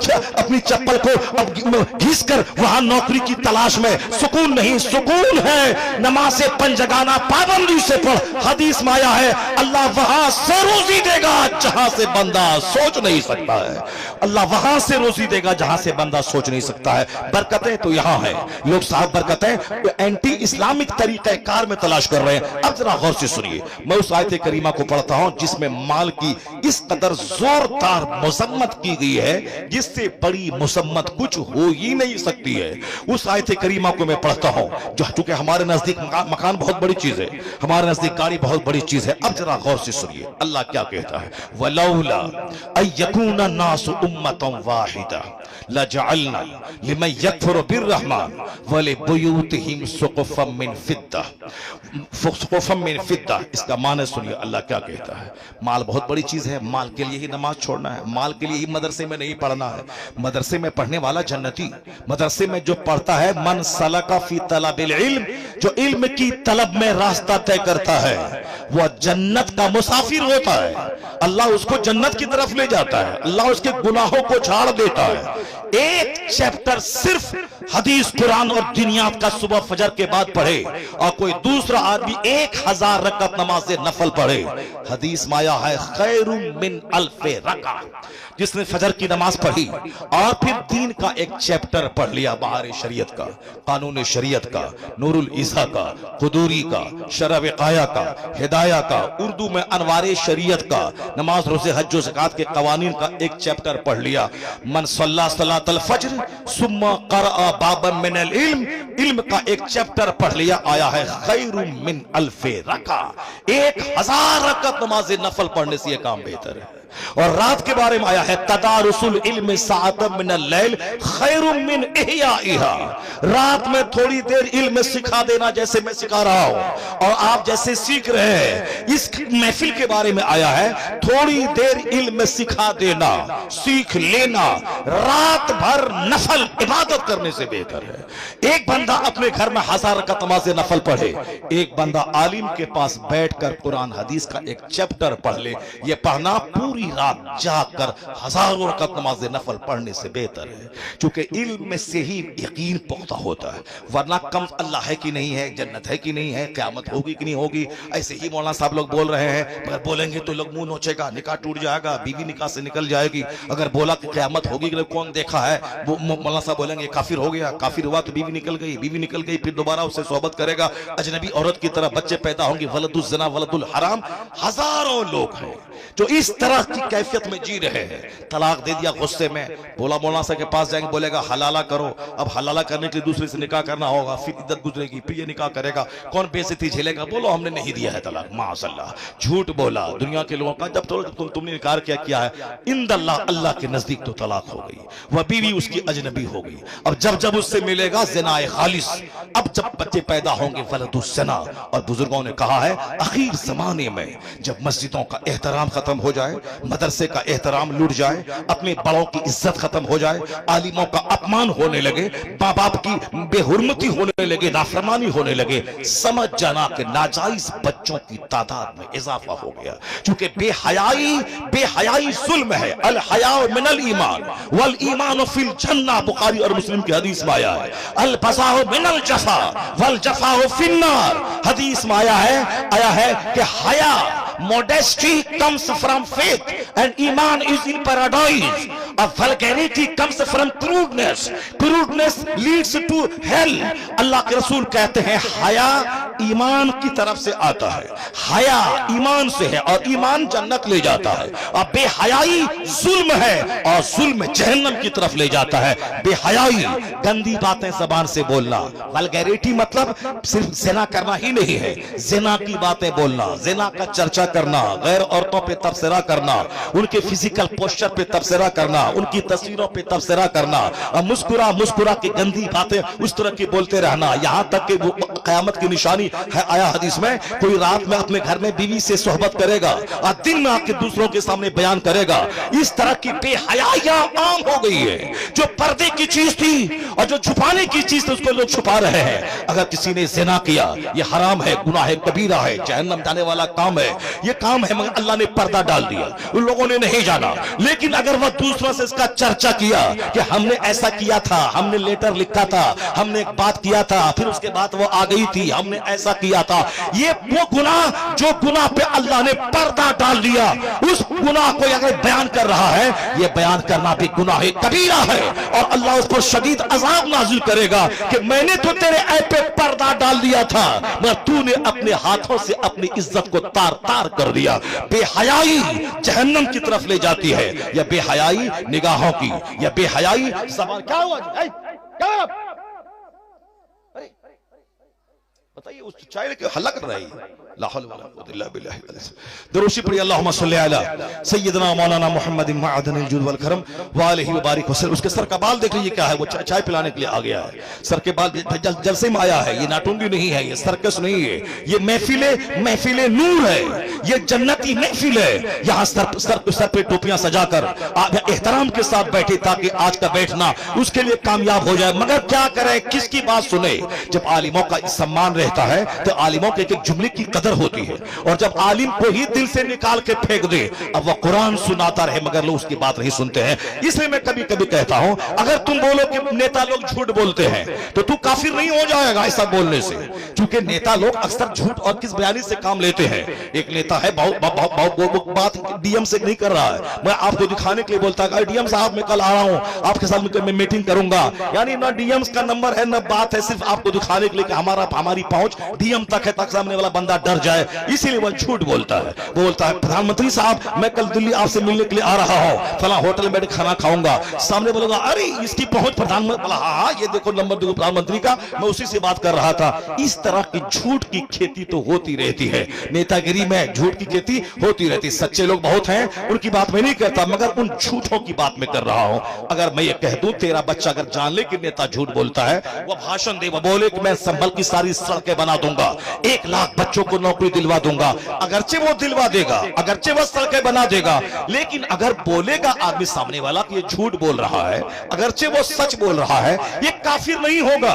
Speaker 1: घिस कर वहां नौकरी की तलाश में सुकून नहीं, सुकून है नमाज़े पंजगाना पाबंदी से पढ़। हदीस में आया है अल्लाह वहां से रोजी देगा जहां से बंदा सोच नहीं सकता है। अल्लाह वहां से रोजी देगा जहां से बंदा सोच नहीं सकता है। बरकतें तो यहां है। लोग साहब बरकतें एंटी इस्लामिक तरीके कार में तलाश कर रहे हैं। अब जरा गौर से सुनिए, मैं उस आयत करीमा को पढ़ता हूं जिसमें माल की इस कदर जोरदार मुसम्मत की गई है जिससे बड़ी मुसम्मत कुछ हो ही नहीं सकती है। उस आयत करीमा को मैं पढ़ता हूं जो चूंकि हमारे नजदीक मकान बहुत बड़ी चीज है, हमारे नजदीक गाड़ी बहुत बड़ी चीज है। अब जरा गौर से सुनिए अल्लाह क्या कहता है, वलौला अयकुना नासु उम्मतन वाहिदा लजअलना लिमन यकफुरु बिर्रहमान वलिबुयूतिहिम सुक़ुफ़म मिन फिद्दा। इसका माने सुनिए अल्लाह क्या कहता है। माल बहुत बड़ी चीज है, माल के लिए ही नमाज छोड़ना है, माल के लिए ही मदरसे में नहीं पढ़ना है। मदरसे में पढ़ने वाला जन्नती, मदरसे में जो पढ़ता है मन सलका फी तलबिल इल्म, जो इल्म की तलब में रास्ता तय करता है वह जन्नत का मुसाफिर होता है। अल्लाह उसको जन्नत की तरफ ले जाता है, अल्लाह उसके गुनाहों को झाड़ देता है। एक चैप्टर सिर्फ हदीस कुरान और दुनियात का सुबह फजर के बाद पढ़े और कोई दूसरा आदमी 1000 रकअत नमाज नफल पढ़े, हदीस माया है खैरुम मिन अल्फे रका। जिसने फजर की नमाज पढ़ी और फिर दीन का एक चैप्टर पढ़ लिया, बाहर शरीयत का, कानून शरीयत का, नूरुल ईसा का, खुदूरी का, शरअ काया का, हिदाया का, उर्दू में अनवारे शरीयत का, नमाज रोजे हज ज़कात के कवानीन का एक चैप्टर पढ़ लिया, मन सल्ला सलातल फज्र सुम्मा क़रअ बाबन मिनल इल्म, इल्म का एक चैप्टर पढ़ लिया, आया है खैरुम मिन अल्फे रका, 1000 रकअत नमाज नफल पढ़ने से यह काम बेहतर है। और रात के बारे में आया है तदारुसुल इल्म साअतम मिनल लैल खैरुम मिन इहयाइहा, रात में थोड़ी देर इल्म सिखा देना, जैसे मैं सिखा रहा हूं और आप जैसे सीख रहे हैं। इस महफिल के बारे में आया है थोड़ी देर इल्म सिखा देना, सीख लेना, रात भर नफल इबादत करने से बेहतर है। एक बंदा अपने घर में 1000 रकअत नमाज नफल पढ़े, एक बंदा आलिम के पास बैठकर कुरान हदीस का एक चैप्टर पढ़ ले, यह पढ़ना पूरी रात जाकर 1000 रकअत नमाज नफल पढ़ने से बेहतर है, क्योंकि इल्म से ही यकीन पुख्ता होता है। वरना कम अल्लाह है कि नहीं है, जन्नत है कि नहीं है, क़यामत होगी कि नहीं होगी, ऐसे ही मौलाना साहब लोग बोल रहे हैं, मगर बोलेंगे तो लोग मुंह नोचेगा, निकाह टूट जाएगा, बीवी निकाह से निकल जाएगी। अगर बोला कि क़यामत होगी कि कौन देखा है, वो मौलाना साहब बोलेंगे काफिर हो गया, काफिर हुआ तो बीवी निकल गई, बीवी निकल गई फिर दोबारा उससे सोहबत करेगा, अजनबी औरत की तरह बच्चे पैदा होंगे, वलदुल ज़ना वलदुल हराम। हजारों लोग हैं जो इस तरह की कैफियत में जी रहे हैं। तलाक दे दिया गुस्से में, बोला मौलाना साहब के पास जाएंगे, बोलेगा हलाला करो। अब हलाला करने के लिए दूसरे से निकाह करना होगा, फिर इद्दत गुजरेगी, फिर ये निकाह करेगा, कौन बेइज्जती झेलेगा? बोलो हमने नहीं दिया है तलाक, माशाअल्लाह झूठ बोला दुनिया के लोगों का। जब तुमने इनकार किया है, इंदल्लाह अल्लाह के नजदीक तो तलाक हो गई, वह बीवी उसकी अजनबी हो गई। अब जब उससे मिलेगा ज़िनाए खालिस। अब जब बच्चे पैदा होंगे वलदुस ज़ना, और बुजुर्गों ने कहा है आखिर जमाने में जब मस्जिदों का एहतराम खत्म हो जाए, मदरसे का एहतराम लूट जाए, अपने बड़ों की इज्जत खत्म हो जाए, आलिमों का अपमान होने लगे, माँ बाप की बेहुरमती होने लगे, नाफरमानी होने लगे, समझ जाना कि नाजायज बच्चों की तादाद में इजाफा हो गया। क्योंकि बेहयाई जुल्म है। अल हया मिनल ईमान वल ईमान फिल जन्नह, बुखारी और मुस्लिम की हदीस में आया है। अल बज़ाउ मिनल जफ़ा वल जफ़ाउ फिन्नार, हदीस में आया है कि हया modesty comes from faith and iman is in paradise, a vulgarity comes from prudeness leads to hell। अल्लाह के रसूल कहते हैं हया ईमान की तरफ से आता है, हया ईमान से है और ईमान जन्नत ले जाता है, और बेहयाई जुल्म है और जुल्म जहन्नम की तरफ ले जाता है। बेहयाई गंदी बातें जबान से बोलना, वल्गैरिटी मतलब सिर्फ ज़िना करना ही नहीं है, ज़िना की बातें बोलना, ज़िना का चर्चा करना, गैर औरतों पे तबसरा करना, उनके फिजिकल पोस्चर पे तबसरा करना, उनकी तस्वीरों पे तबसरा करना, और मुस्कुरा के गंदी बातें उस तरह की बोलते रहना, यहाँ तक कि वो क़यामत की निशानी है। आया हदीस में कोई रात में अपने घर में बीवी से सोहबत करेगा और दिन में आके दूसरों के सामने बयान करेगा। इस तरह की बेहयाइयां आम हो गई है। जो पर्दे की चीज थी और जो छुपाने की चीज थी उसको लोग छुपा रहे हैं। अगर किसी ने ज़िना किया, ये हराम है, गुनाह है, कबीरा है, जहन्नम जाने वाला काम है, ये काम है, मगर अल्लाह ने पर्दा डाल दिया, उन लोगों ने नहीं जाना। लेकिन अगर वह दूसरों से इसका चर्चा किया कि हमने ऐसा किया था, हमने लेटर लिखा था, हमने एक बात किया था, फिर उसके बाद वो आ गई थी, हमने ऐसा किया था, ये वो गुनाह जो गुनाह पे अल्लाह ने पर्दा डाल दिया, उस गुनाह को अगर बयान कर रहा है, ये बयान करना भी गुनाह कबीरा है और अल्लाह उस पर शदीद अजाब नाजिल करेगा कि मैंने तो तेरे ऐप पे पर्दा डाल दिया था, मगर तूने अपने हाथों से अपनी इज्जत को तार तार कर दिया। बेहयाई जहन्नम की तरफ ले जाती है, या बेहयाई निगाहों की, या बेहयाई ज़बान। क्या हुआ? क्या बताइए, उस चाय के हल्ला कर रही है। ला हौला वला कुव्वता इल्ला बिल्लाह। दुरूद पढ़िए, अल्लाहुम्मा सल्ली अला सय्यिदना मौलाना मुहम्मदिन मअदनिल जुद वल करम व आलिहि व बारिक वसल्लम। उसके सर का बाल देख लीजिए क्या है, वो चाय पिलाने के लिए आ गया है। सर के बाल जलसे में आया है, ये नाटुंगी नहीं है, ये सर्कस नहीं है, ये महफिले नूर है, ये जन्नती महफिल है। यहाँ सर पे टोपियां सजाकर एहतराम के साथ बैठे ताकि आज का बैठना उसके लिए कामयाब हो जाए। मगर क्या करें, किसकी बात सुने? जब आलिमों का सम्मान रहता है तो आलिमों के एक जुमले की कदर होती है, और जब आलिम को ही दिल से निकाल के फेंक दे, अब वह कुरान सुनाता रहे मगर लोग उसकी बात नहीं सुनते हैं। इसलिए मैं कभी कभी कहता हूं, अगर तुम बोलो कि नेता लोग झूठ बोलते हैं तो तू काफिर नहीं हो जाएगा ऐसा बोलने से, क्योंकि नेता लोग अक्सर झूठ और किस बयानी से काम लेते हैं। एक नेता है बात डीएम से नहीं कर रहा है, मैं आपको दिखाने के लिए बोलता है डीएम साहब मैं कल आ रहा हूं, आपके साथ मैं मीटिंग करूंगा, यानी ना डीएम का नंबर है ना बात है, सिर्फ आपको दिखाने के लिए कि हमारी पहुंच डीएम तक है, तक सामने वाला बंदा डर जाए, इसीलिए वह झूठ बोलता है। बोलता है प्रधानमंत्री साहब मैं कल दिल्ली आपसे मिलने के लिए आ रहा हूं, फला होटल में खाना खाऊंगा। सामने बोलेगा अरे इसकी पहुंच प्रधानमंत्री, बोला हाँ ये देखो नंबर देखो प्रधानमंत्री का, मैं उसी से बात कर रहा था। इस तरह की झूठ की खेती तो होती रहती है, नेतागिरी में झूठ की खेती होती रहती। सच्चे लोग बहुत हैं, उनकी बात मैं नहीं करता, मगर उन झूठों की बात मैं कर रहा हूं। अगर मैं ये कह दूं तेरा बच्चा अगर जान ले कि नेता झूठ बोलता है, वह भाषण दे, वह बोले कि मैं संभल की सारी सड़कें बना दूंगा, 1 लाख बच्चों को नौकरी दिलवा दूंगा, अगरचे वो दिलवा देगा, अगरचे वो सड़कें बना देगा, लेकिन अगर बोलेगा आदमी सामने वाला कि ये झूठ बोल रहा है, अगरचे वो सच बोल रहा है, ये काफिर नहीं होगा।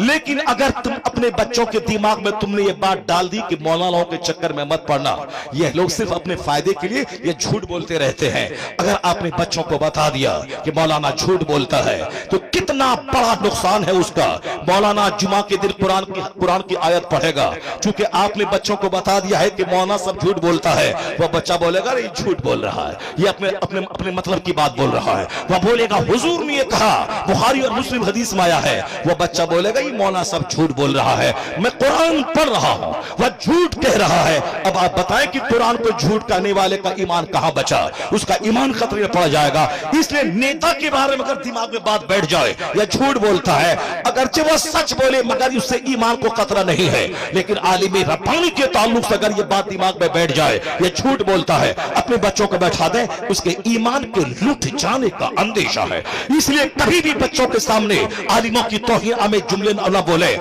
Speaker 1: लेकिन अगर तुम अपने बच्चों के दिमाग में तुमने ये बात डाल दी कि मौलानाओं के चक्कर में मत पड़ना, ये लोग सिर्फ अपने फायदे के लिए ये झूठ बोलते रहते हैं, अगर आपने बच्चों को बता दिया कि मौलाना झूठ बोलता है तो कितना बड़ा नुकसान है उसका। मौलाना जुमा के दिन कुरान की आयत पढ़ेगा, क्योंकि आपने बच्चों को बता दिया है कि मौलाना सब झूठ बोलता है, वह बच्चा बोलेगा ये झूठ बोल रहा है, ये अपने अपने अपने मतलब की बात बोल रहा है। वह बोलेगा हुजूर ने ये कहा, बुखारी और मुस्लिम हदीस में आया है, वह बच्चा बोलेगा ये मौलाना सब झूठ बोल रहा है, मैं कुरान पढ़ रहा हूं, वह झूठ कह रहा है। अब आप बताएं कि कुरान को झूठ कहने वाले का ईमान कहां बचा, उसका ईमान खतरे में पड़ जाएगा। इसलिए नेता के बारे में अगर दिमाग में बात बैठ जाए या झूठ बोलता है, अगरचे वो सच बोले मगर उससे ईमान को खतरा नहीं है, लेकिन आलिम रब्बानी के ताल्लुक से अगर ये बात दिमाग में बैठ जाए ये झूठ बोलता है, अपने बच्चों को बैठा दे, उसके ईमान के लुट जाने का अंदेशा है। इसलिए कभी भी बच्चों के सामने आलिमों की तौहीन में जुमले न बोले,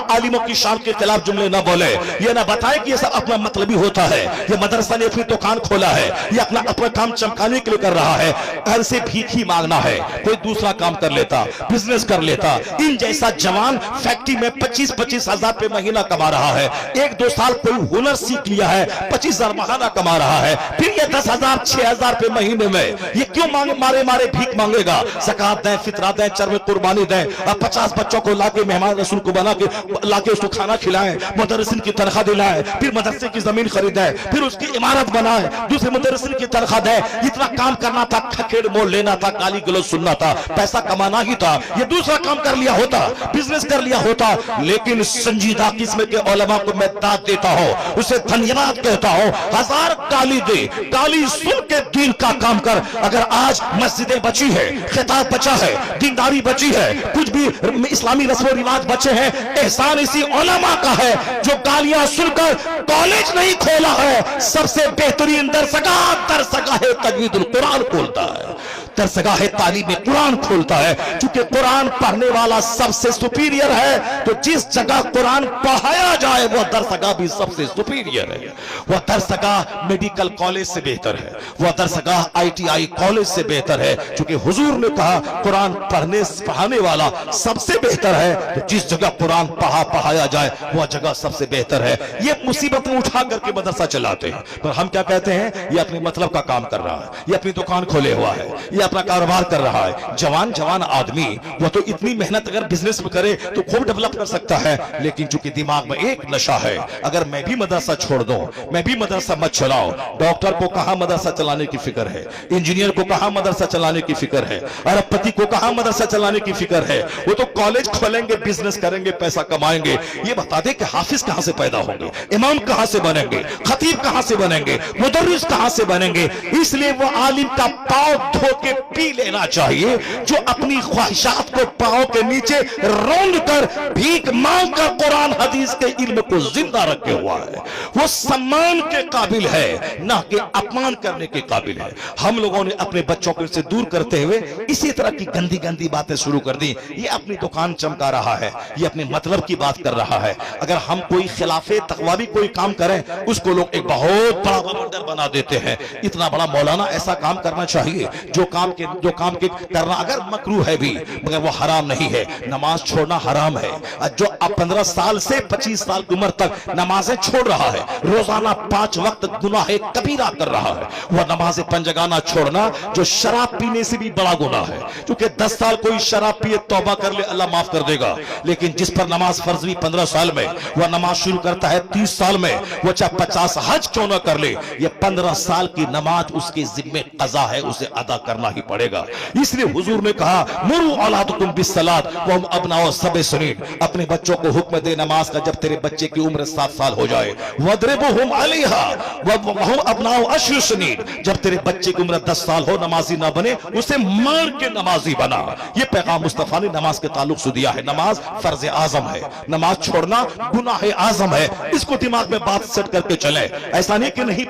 Speaker 1: आलिमों की शान के खिलाफ जुमले न बोले, ये ना बताए कि ये सब अपना मतलबी होता है, ये मदरसा ने अपनी दुकान खोला है, ये अपना काम चमकाने के लिए कर रहा है, घर से भीख ही मांगना है, कोई दूसरा काम कर लेता, बिजनेस कर लेता। इन जैसा जवान फैक्ट्री में 25-25 हजार रुपए महीना कमा रहा है, 1-2 साल कोई हुनर सीख लिया है, 25,000 महीना कमा रहा है, फिर ये 10,000 6,000 रुपए महीने में ये क्यों मारे भीख मांगेगा। ज़कात दें, फितरा दें, चरमे कुर्बानी दें, 50 बच्चों को लाके मेहमान रसूल को बना के लाके उसको खाना खिलाएं, मुदर्रिसिन की तनख्वाह दिलाएं, फिर मदरसे की जमीन खरीदें, फिर उसकी इमारत बनाएं, दूसरे मुदर्रिसिन की तनख्वाह दें। इतना काम करना था, खखेड़ मोल लेना था, गाली गलौज सुनना था, पैसा कमाना ही था, ये दूसरा काम कर लिया होता, बिजनेस कर लिया होता। लेकिन संजीदा किस्म के उलमा को मैं दाद देता हूं, उसे धन्यवाद कहता हूं, 1000 गाली दे, गाली सुन के दीन का काम कर। अगर आज मस्जिदें बची है, खिताब बचा है, दीनदारी बची है, कुछ भी इस्लामी रस्म रिवाज बचे हैं, एहसान इसी उलमा का है जो गालियां सुनकर कॉलेज नहीं खोला है, सबसे बेहतरीन दरसगाह है तजवीदुल कुरान खोलता है, दरसगाह है तालीम कुरान खोलता है, क्योंकि कुरान पढ़ने वाला सबसे सुपीरियर है। तो जिस जगह कुरान पढ़ाया जाए वह दरसगाह भी सबसे सुपीरियर है, वह दरसगाह मेडिकल कॉलेज से बेहतर है, वह दरसगाह ITI कॉलेज से बेहतर है, क्योंकि हुजूर ने कहा कुरान पढ़ाने वाला सबसे बेहतर है। तो जिस जगह कुरान पढ़ाया जाए वह जगह सबसे बेहतर है। ये मुसीबतें उठा करके मदरसा चलाते हैं, पर हम क्या कहते हैं, ये अपने मतलब का काम कर रहा है, ये अपनी दुकान खोले हुआ है, ये अपना कारोबार कर रहा है। जवान आदमी वो तो इतनी मेहनत अगर बिजनेस में करे तो खूब डेवलप कर सकता है, लेकिन चूंकि दिमाग में एक नशा है, अगर मैं भी मदरसा छोड़ दूं, मैं भी मदरसा मत चलाओ। डॉक्टर को कहां मदरसा चलाने की फिक्र है, इंजीनियर को कहां मदरसा चलाने की फिक्र है, अरबपति को कहां मदरसा चलाने की फिक्र है। वो तो कॉलेज खोलेंगे, बिजनेस करेंगे, पैसा कमाएंगे। ये बता दे कि हाफिज कहां से पैदा होंगे, इमाम कहां से बनेंगे, खतीब कहां से बनेंगे, मुदर्रिस कहां से बनेंगे। इसलिए वो आलिम का पांव धो के पी लेना चाहिए जो अपनी ख्वाहिशात को पांव के नीचे रौंद कर भीख मांग कर कुरान हदीस के इल्म को जिंदा रखे हुआ है। वो सम्मान के काबिल है, ना कि अपमान करने के काबिल है। हम लोगों ने अपने बच्चों को इससे दूर करते हुए इसी तरह की गंदी गंदी बातें शुरू कर दी। ये अपनी दुकान चमका रहा है, ये अपने मतलब की बात कर रहा है। अगर हम कोई खिलाफे तकवा भी कोई काम करें, उसको लोग एक बहुत बड़ा बवंडर बना देते हैं। इतना बड़ा मौलाना ऐसा काम करना चाहिए जो काम के करना अगर मकरू है भी, मगर वो हराम नहीं है। नमाज छोड़ना हराम है। जो अब 15 साल से 25 साल की उम्र तक नमाजें छोड़ रहा है, रोजाना 5 वक्त गुनाह कबीरा कर रहा है, वह नमाजें पंजगाना छोड़ना जो शराब पीने से भी बड़ा गुनाह है। क्योंकि 10 साल कोई शराब पिए तौबा कर ले, अल्लाह माफ कर देगा। लेकिन जिस पर नमाज फर्ज हुई 15 साल में, वह नमाज शुरू करता है 30 साल में, वो चाहे 50 हज क्यों ना कर ले, ये 15 साल की नमाज उसके जिम्मे कज़ा है, उसे अदा करना ही पड़ेगा। इसलिए हुजूर ने कहा मुरु औलादकुम बिस्सलात व हम अबनाओ सबे सुनीन, अपने बच्चों को हुक्म दे नमाज का जब तेरे बच्चे की उम्र 7 साल हो जाए। वदरिबुहुम अलैहा व हम अबनाओ अश्र सुनीन, जब तेरे बच्चे की उम्र 10 साल हो नमाजी ना बने उसे मार के नमाजी बना। ये पैगाम मुस्तफा ने नमाज के ताल्लुक से दिया है। नमाज फर्ज आजम है, नमाज छोड़ना गुनाह आजम है। इसको दिमाग में बात सेट करके चले। ऐसा नहीं कि नहीं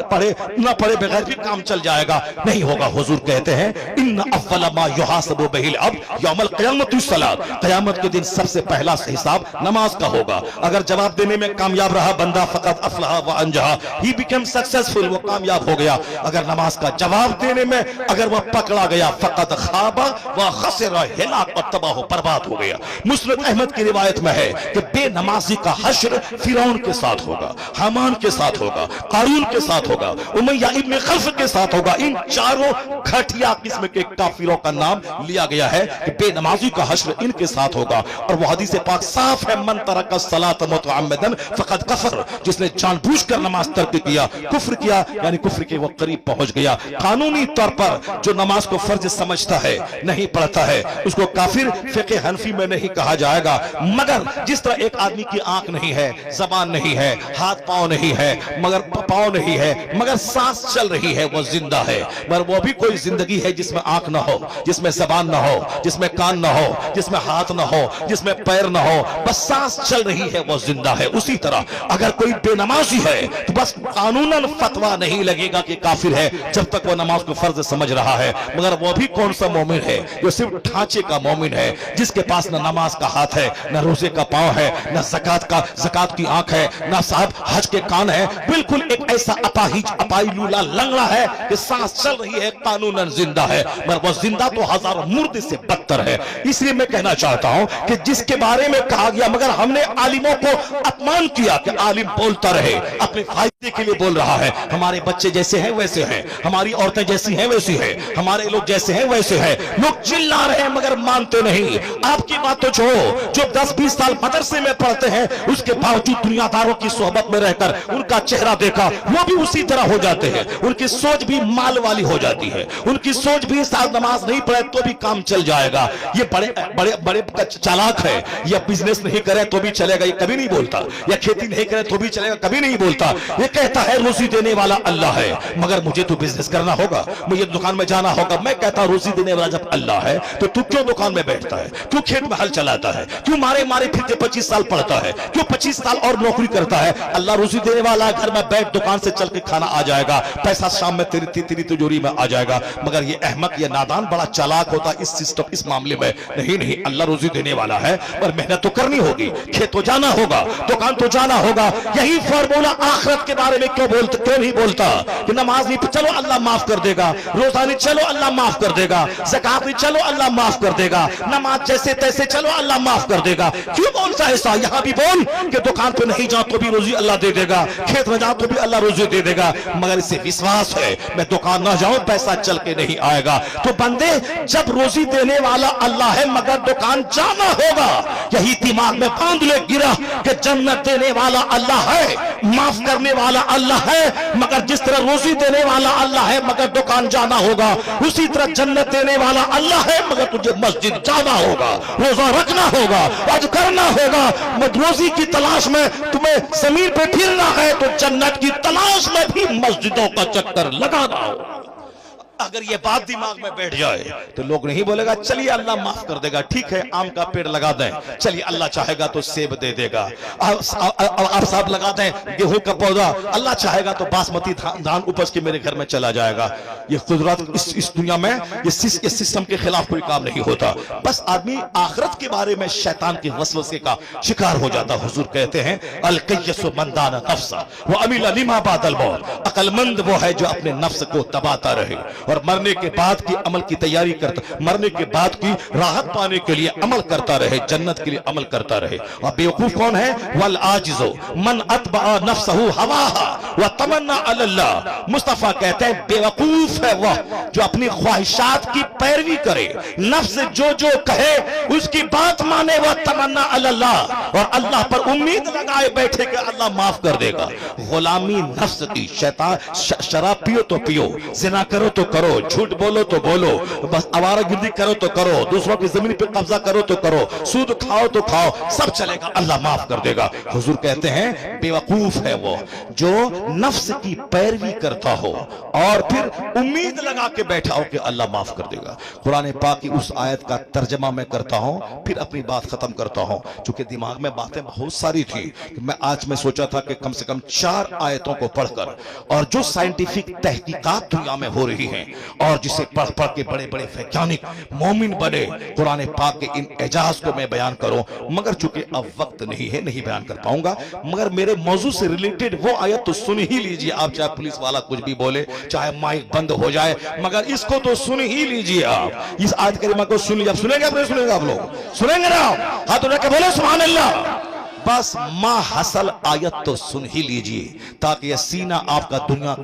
Speaker 1: पढ़े ना पढ़े बगैर भी काम चल जाएगा, नहीं होगा। हुजूर कहते हैं इन्ना अव्वल मा युहासबु बिहिल अब यौमल क़यामत सलात, क़यामत के दिन सबसे पहला हिसाब नमाज का होगा। अगर जवाब देने में कामयाब रहा बंदा फ़क़त अफ़लहा व अंजहा, ही बिकम सक्सेसफुल, वो कामयाब हो गया। अगर नमाज का जवाब देने में अगर वह पकड़ा गया फ़क़त खाबा व खसरा, हिलाक और तबाह बर्बाद हो गया। मुस्नद अहमद की रिवायत में है कि बेनमाजी का हश्र फिरौन के साथ होगा, हामान के साथ होगा, कारून के साथ होगा, उमय्या इब्न खल्फ के साथ होगा। इन चारों घटिया किस्म के काफिरों का नाम लिया गया है कि बेनमाजी का हश्र इनके साथ होगा। और वह हदीस पाक साफ है, मन तरक सलात मुतअम्मिदन फ़क़द कफ़र, जिसने जानबूझकर नमाज तर्क किया कुफ्र किया, यानी कुफ्र के वो करीब पहुंच गया। कानूनी तौर पर जो नमाज को फर्ज समझता है नहीं पढ़ता है उसको काफिर फ़िक़्ह हनफी में नहीं कहा जाएगा। मगर जिस तरह एक आदमी की आंख नहीं है, जबान नहीं है, हाथ पांव नहीं है, मगर पांव नहीं है, मगर सांस चल रही है, वो जिंदा है। मगर वो भी कोई जिंदगी है जिसमें आंख ना हो, जिसमें जबान ना हो, जिसमें कान ना हो, जिसमें हाथ ना हो, जिसमें पैर ना हो, बस सांस चल रही है, वो जिंदा है। उसी तरह अगर कोई बेनमाजी है तो बस कानूनन फतवा नहीं लगेगा कि काफिर है जब तक वो नमाज को फर्ज समझ रहा है। मगर वो भी कौन सा मोमिन है जो सिर्फ ढांचे का मोमिन है, जिसके पास न नमाज का हाथ है, न रोजे का पांव है, न ज़कात की आंख है, न साहब हज के कान है, बिल्कुल एक ऐसा अपाई लूला लंगड़ा है कि सांस चल रही है, कानूनन जिंदा है, मगर वो जिंदा तो हजारों मुर्दे से बदतर है। इसलिए मैं कहना चाहता हूं कि जिसके बारे में कहा गया मगर हमने आलिमों को अपमान किया कि आलिम बोलता रहे, अपने फायदे के लिए बोल रहा है। हमारे बच्चे जैसे हैं वैसे हैं, हमारी औरतें जैसी हैं वैसी हैं, हमारे लोग जैसे हैं वैसे हैं। लोग चिल्ला रहे हैं मगर मानते नहीं। आपकी बात तो छोड़ो, जो 10-20 साल मदरसे में पढ़ते हैं उसके बावजूद दुनियादारों की सोहबत में रहकर उनका चेहरा देखा, वो भी उसी तरह हो जाते हैं। उनकी सोच भी माल वाली हो जाती है, उनकी सोच भी साथ नमाज नहीं पढ़े तो भी काम चल जाएगा। ये बड़े बड़े बड़े चालाक है। या बिजनेस नहीं करे तो भी चलेगा, ये कभी नहीं बोलता। या खेती नहीं करे तो भी चलेगा, कभी नहीं बोलता। ये कहता है रोजी देने वाला अल्लाह है, मगर मुझे तो बिजनेस करना होगा, मुझे दुकान में जाना होगा। मैं कहता रोजी देने वाला जब अल्लाह है तो तू क्यों दुकान में बैठता है, क्यों खेत में हल चलाता है, क्यों मारे फिर के 25 साल पढ़ता है, क्यों 25 साल और नौकरी करता है। अल्लाह रोजी देने वाला, घर में बैठ दुकान से चल के खाना आ जाएगा, पैसा शाम में तेरी तिजोरी में आ जाएगा। मगर ये अहमक, ये नादान बड़ा चालाक होता इस सिस्टम, इस मामले में। नहीं, अल्लाह रोजी देने वाला है पर मेहनत तो करनी होगी, खेत तो जाना होगा, दुकान तो जाना होगा। यही फॉर्मूला आखिरत के बारे में क्यों नहीं बोलता कि नमाज नहीं, चलो अल्लाह माफ कर देगा, रोजा नहीं, चलो अल्लाह माफ कर देगा, ज़कात नहीं, चलो अल्लाह माफ कर देगा, नमाज जैसे तैसे, चलो अल्लाह माफ कर देगा। क्यों बोलता है ऐसा? यहां भी बोल कि दुकान पे नहीं जाओ तो भी रोजी अल्लाह दे देगा, खेत में जाओ तो भी अल्लाह रोजी दे देगा। मगर इसे विश्वास है मैं दुकान ना जाऊं पैसा चल के नहीं आएगा। तो बंदे, जब रोजी देने वाला अल्लाह है मगर दुकान जाना होगा, यही दिमाग में बांध ले गिरा कि जन्नत देने वाला अल्लाह है, माफ करने वाला अल्लाह है, मगर जिस तरह रोजी देने वाला अल्लाह है मगर दुकान जाना होगा, उसी तरह जन्नत देने वाला अल्लाह है मगर तुझे मस्जिद जाना होगा, रोजा रखना होगा, हज करना होगा। रोजी की तलाश में तुम्हें जमीन पे फिरना है तो जन्नत की तलाश में भी मस्जिदों का चक्कर लगाना होगा। अगर ये बात दिमाग में बैठ जाए तो लोग नहीं बोलेगा चलिए अल्लाह माफ कर देगा, ठीक है आम का पेड़ लगा दें, चलिए अल्लाह चाहेगा तो सेब दे देगा, आप साहब लगा दें गेहूं का पौधा, अल्लाह चाहेगा तो बासमती धान उपज के मेरे घर में चला जाएगा। ये कुदरत इस दुनिया में ये सिस्टम के खिलाफ कोई काम नहीं होता। बस आदमी आखिरत के बारे में शैतान के वसवसे का शिकार हो जाता। हुजूर कहते हैं अल कय्यसु मन दाना नफ्सा व अमिल लिमा बादल मौत, अक्लमंद वो है जो अपने नफ्स को दबाता रहे और मरने के बाद की अमल की तैयारी करता, मरने के बाद की राहत पाने के लिए अमल करता रहे, जन्नत के लिए अमल करता रहे। और बेवकूफ कौन है? वल आजिज़ो मन अतबा नफ्सहु हवाहा व तमन्ना अल्लाह। मुस्तफा कहते हैं बेवकूफ है वह जो अपनी ख्वाहिशात की पैरवी करे, नफ्स जो कहे उसकी बात माने, वह तमन्ना अल्लाह और अल्लाह पर उम्मीद लगाए बैठे कि अल्लाह माफ कर देगा। गुलामी नफ्स की, शैतान, शराब पियो तो पियो, जिना करो तो करो, झूठ बोलो तो बोलो, बस आवारागर्दी करो तो करो, दूसरों की जमीन पे कब्जा करो तो करो, सूद खाओ तो खाओ, सब चलेगा, अल्लाह माफ कर देगा। हुजूर कहते हैं बेवकूफ है वो जो नफ्स की पैरवी करता हो और फिर उम्मीद लगा के बैठा हो कि अल्लाह माफ कर देगा। कुरान पाक की उस आयत का तर्जमा मैं करता हूं, फिर अपनी बात खत्म करता हूं, क्योंकि दिमाग में बातें बहुत सारी थी। मैं आज मैं सोचा था कि कम से कम 4 आयतों को पढ़कर और जो साइंटिफिक तहकीकात दुनिया में हो रही हैं और जिसे पढ़ पढ़ के बड़े बड़े वैज्ञानिक मोमिन बने, कुरान पाक के इन एजाज को मैं बयान करूं, मगर चूंकि अब वक्त नहीं है, नहीं बयान कर पाऊंगा। मगर मेरे मौजू से रिलेटेड वो आयत तो सुन ही लीजिए आप, चाहे पुलिस वाला कुछ भी बोले, चाहे माइक बंद हो जाए, मगर इसको तो सुन ही लीजिए आप। इस आयत करीमा को सुन लीजिए। आप सुनेंगे, आप नहीं सुनेंगे? आप लोग सुनेंगे ना? हाथ उठा के बोले सुभान अल्लाह। बस माँ हसल आयत तो सुन ही लीजिए, ताकि यह सीना आपका दुनिया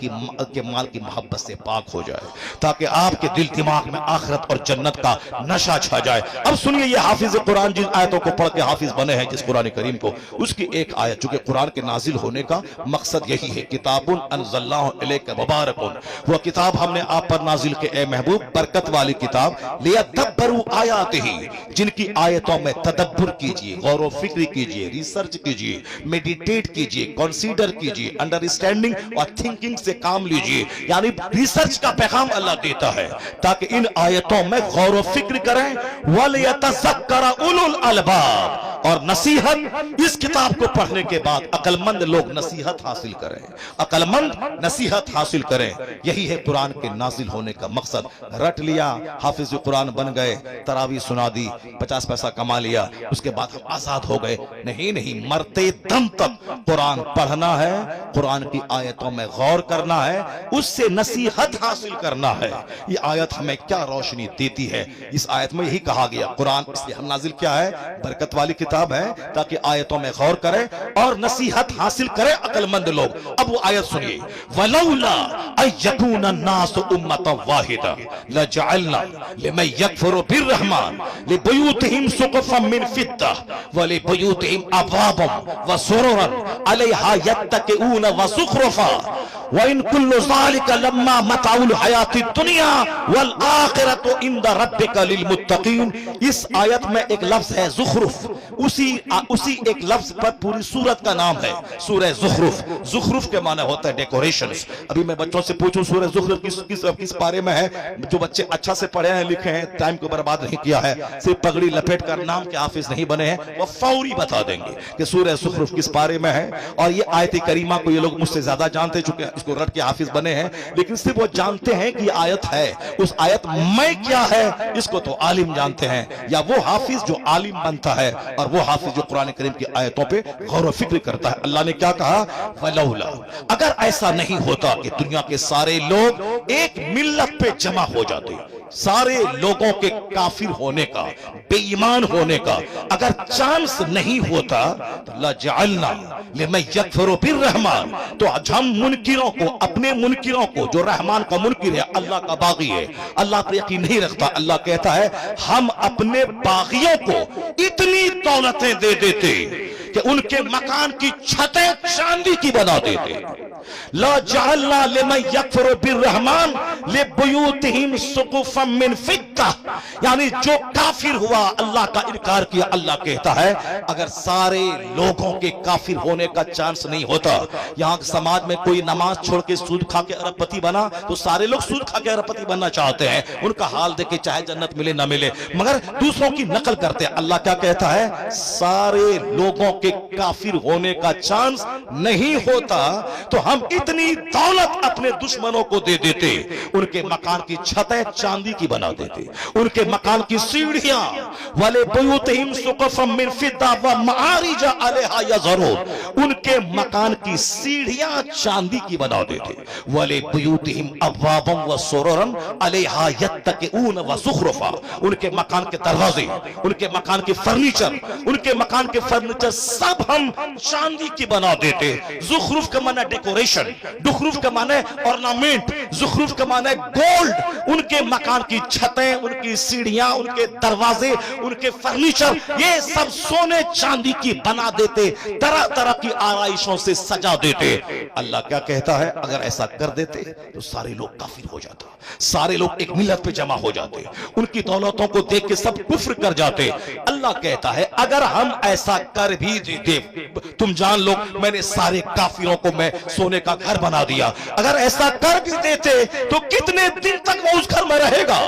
Speaker 1: के माल की मोहब्बत से पाक हो जाए, ताकि आपके दिल दिमाग में आखिरत और जन्नत का नशा छा जाए। अब सुनिए, ये हाफिज कुरान जिन आयतों को पढ़ के हाफिज बने हैं जिस कुरान करीम को, उसकी एक आयत, चूंकि कुरान के नाजिल होने का मकसद यही है, किताबुन अनज़लनाहु इलैका मुबारकुन, वह किताब हमने आप पर नाजिल के ए महबूब, बरकत वाली किताब, लियदब्बरू आयातिही, जिनकी आयतों में तदब्बुर कीजिए, गौर व फिक्र कीजिए, रिसर्च कीजिए, मेडिटेट कीजिए, कंसीडर कीजिए, अंडरस्टैंडिंग और थिंकिंग से काम लीजिए। यानी रिसर्च का पैगाम अल्लाह देता है ताकि इन आयतों में गौर व फिक्र करें। वलियतज़क्कर उलुल अलबाब, और नसीहत, इस किताब को पढ़ने के बाद अकलमंद लोग नसीहत हासिल करें, अकलमंद नसीहत हासिल करें। यही है कुरान के नाजिल होने का मकसद। रट लिया, हाफिज कुरान बन गए, तरावी सुना दी, 50 पैसा कमा लिया, उसके बाद हम आजाद हो गए? नहीं नहीं, मरते दम तक कुरान पढ़ना है, कुरान की आयतों में गौर करना है, उससे नसीहत हासिल करना है। ये आयत हमें क्या रोशनी देती है? इस आयत में यही कहा गया, कुरान इसलिए हम नाजिल क्या है, बरकत वाली किताब है, ताकि आयतों में गौर करें और नसीहत हासिल करें अकलमंद लोग। अब वो आयत सुनिए, वलौला अयकून अन्नास उम्मतन वाहिदा लजअलना लिमन यकफुरु बिर्रहमान लिबुयूतिहिम सुक़फन मिन फिद्दा व लिबुयूतिहिम अबवाबन व सुरुरन अलैहा यत्तकिऊन व ज़ुख़रुफ़ा व इन कुल्लु ज़ालिका लम्मा मताउल हयातिद दुनिया वल आखिरतु इंदा रब्बिका लिल मुत्तक़ीन। इस आयत में एक लफ्ज है ज़ुख़रुफ़, उसी एक लफ्ज पर पूरी सूरत का नाम है, सूरह ज़ुख़रुफ़। ज़ुख़रुफ़ के माने होता है डेकोरेशंस। अभी मैं बच्चों से पूछूं सूरह ज़ुख़रुफ़ किस पारे में है, जो बच्चे अच्छा से पढ़े हैं, लिखे हैं, टाइम को बर्बाद नहीं किया है, सिर्फ पगड़ी लपेट कर नाम के हाफिज नहीं बने हैं, वो फौरी बता देंगे कि सूरह ज़ुख़रुफ़ किस पारे में है। और ये आयत करीमा को ये लोग मुझसे ज्यादा जानते, चुके इसको रट के हाफिज बने हैं, लेकिन सिर्फ वो जानते हैं कि आयत है। उस आयत में क्या है इसको तो आलिम जानते हैं, या वो हाफिज जो आलिम बनता है और वो हाफिज जो कुरान करीम की आयतों पे गौर व फिक्र करता है। अल्लाह ने क्या कहा, वलौला, अगर ऐसा नहीं होता कि दुनिया के सारे लोग एक मिल्लत पे जमा हो जाते, सारे लोगों के काफिर होने का, बेईमान होने का अगर चांस नहीं होता, तो लजअलना लिमन यकफुरु बिर्रहमान, तो हम मुनकिरों को, अपने मुनकिरों को, जो रहमान का मुनकिर है, अल्लाह का बागी है, अल्लाह पर यकीन नहीं रखता, अल्लाह कहता है हम अपने बागियों को इतनी दौलतें दे देते कि उनके मकान की छतें चांदी की बना देते। ला जअलना लिमन यकफुरु बिर्रहमान लिबुयूतिहिम सुक़ुफ़न मिन फिद्दा, यानी जो काफिर हुआ, अल्लाह का इनकार किया, अल्लाह कहता है अगर सारे लोगों के काफिर होने का चांस नहीं होता, यहाँ समाज में कोई नमाज छोड़ के सूद खा के अरबपति बना, तो सारे लोग सूद खा के अरबपति बनना चाहते हैं, उनका हाल देख के चाहे जन्नत मिले ना मिले, मगर दूसरों की नकल करते हैं। अल्लाह क्या कहता है, सारे लोगों के काफिर होने का चांस नहीं होता तो हम इतनी दौलत अपने दुश्मनों को दे देते, उनके मकान की छतें चांदी की बना देते, उनके मकान की सीढ़ियां, वाले बुयूतिहिम सुक़फ़न मिन फिद्दा व मआरिज अलैहा यज़रून, उनके मकान की सीढ़ियां चांदी की बना देते, वाले बुयूतिहिम अबवाबन व सुरुरन अलैहा यत्तकिऊन व ज़ुख़रुफ़ा, उनके मकान के दरवाजे, उनके मकान के फर्नीचर, उनके मकान के फर्नीचर सब हम चांदी की बना देते। जुखरूफ का माना डेकोरेशन, दुखरूफ का माना ऑर्नामेंट, जुखरूफ का माना गोल्ड। उनके मकान की छतें, उनकी सीढ़ियां, उनके दरवाजे, उनके फर्नीचर, ये सब सोने चांदी की बना देते, तरह तरह की आराइशों से सजा देते। अल्लाह क्या कहता है, अगर ऐसा कर देते तो सारे लोग काफिर हो जाते, सारे लोग एक मिलत पे जमा हो जाते, उनकी दौलतों को देख के सब कुफ्र कर जाते। अल्लाह कहता है अगर हम ऐसा कर भी देते, तुम जान लो मैंने सारे काफिरों को मैं सोने का घर बना दिया, अगर ऐसा कर भी देते तो कितने दिन तक वो उस घर में रहेगा।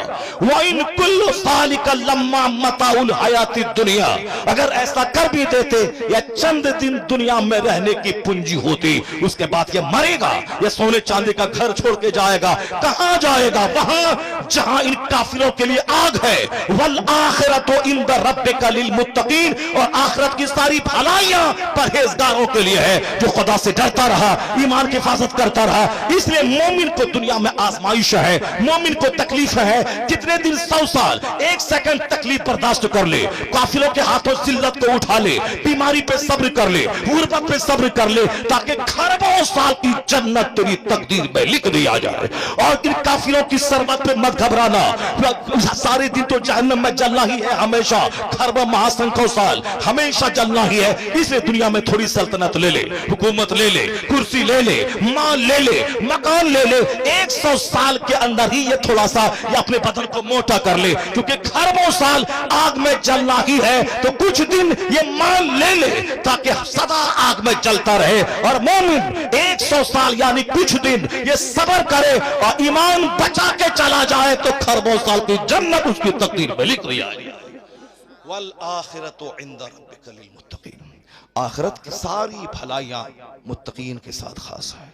Speaker 1: वाइन कुल्लु सालिका लम्मा मताउल हयाती दुनिया, अगर ऐसा कर भी देते या चंद दिन दुनिया में रहने की पूंजी होती, उसके बाद ये मरेगा, ये सोने चांदी का घर छोड़ के जाएगा। कहां जाएगा? वहां जहां इन काफिरों के लिए आग है। वल आखिरतु इंद रब्बिका लिल मुत्तकीन, और आखिरत की सारी भलाइयां परहेजगारों के लिए है, जो खुदा से डरता रहा, ईमान की हिफाजत करता रहा। इसलिए मोमिन को दुनिया में आजमाइश है, मोमिन को तकलीफ है। कितने दिन, 100 साल, 1 सेकंड तकलीफ बर्दाश्त कर ले, काफिरों के हाथों जिल्लत को उठा ले, बीमारी पे सब्र कर ले, गुर्बत पे सब्र कर ले, ताकि खरबों साल की जन्नत तेरी तकदीर में लिख दी आ जाए। और इन काफिरों की सरबत पे मत घबराना, सारे दिन तो जहन्नम में जलना ही है हमेशा, खरबों महासंख्यों साल हमेशा जलना ही है। इसलिए दुनिया में थोड़ी सल्तनत ले ले, हुकूमत ले ले, कुर्सी ले ले, माल ले ले, मकान ले ले, 100 साल के अंदर ही ये थोड़ा सा ये अपने बदन को मोटा कर ले, क्योंकि खरबों साल आग में जलना ही है। तो कुछ दिन ये माल ले ले ताकि सदा आग में जलता रहे। और मोमिन 100 साल यानी कुछ दिन ये सब्र करे और ईमान बचा के चला जाए तो खरबों साल की जन्नत उसकी तकदीर में लिख दी आएगी। वल आखिरतु इंद रब्बिका लिल मुत्तकीन, आखिरत की सारी भलाइयां मुत्तकीन के साथ खास है।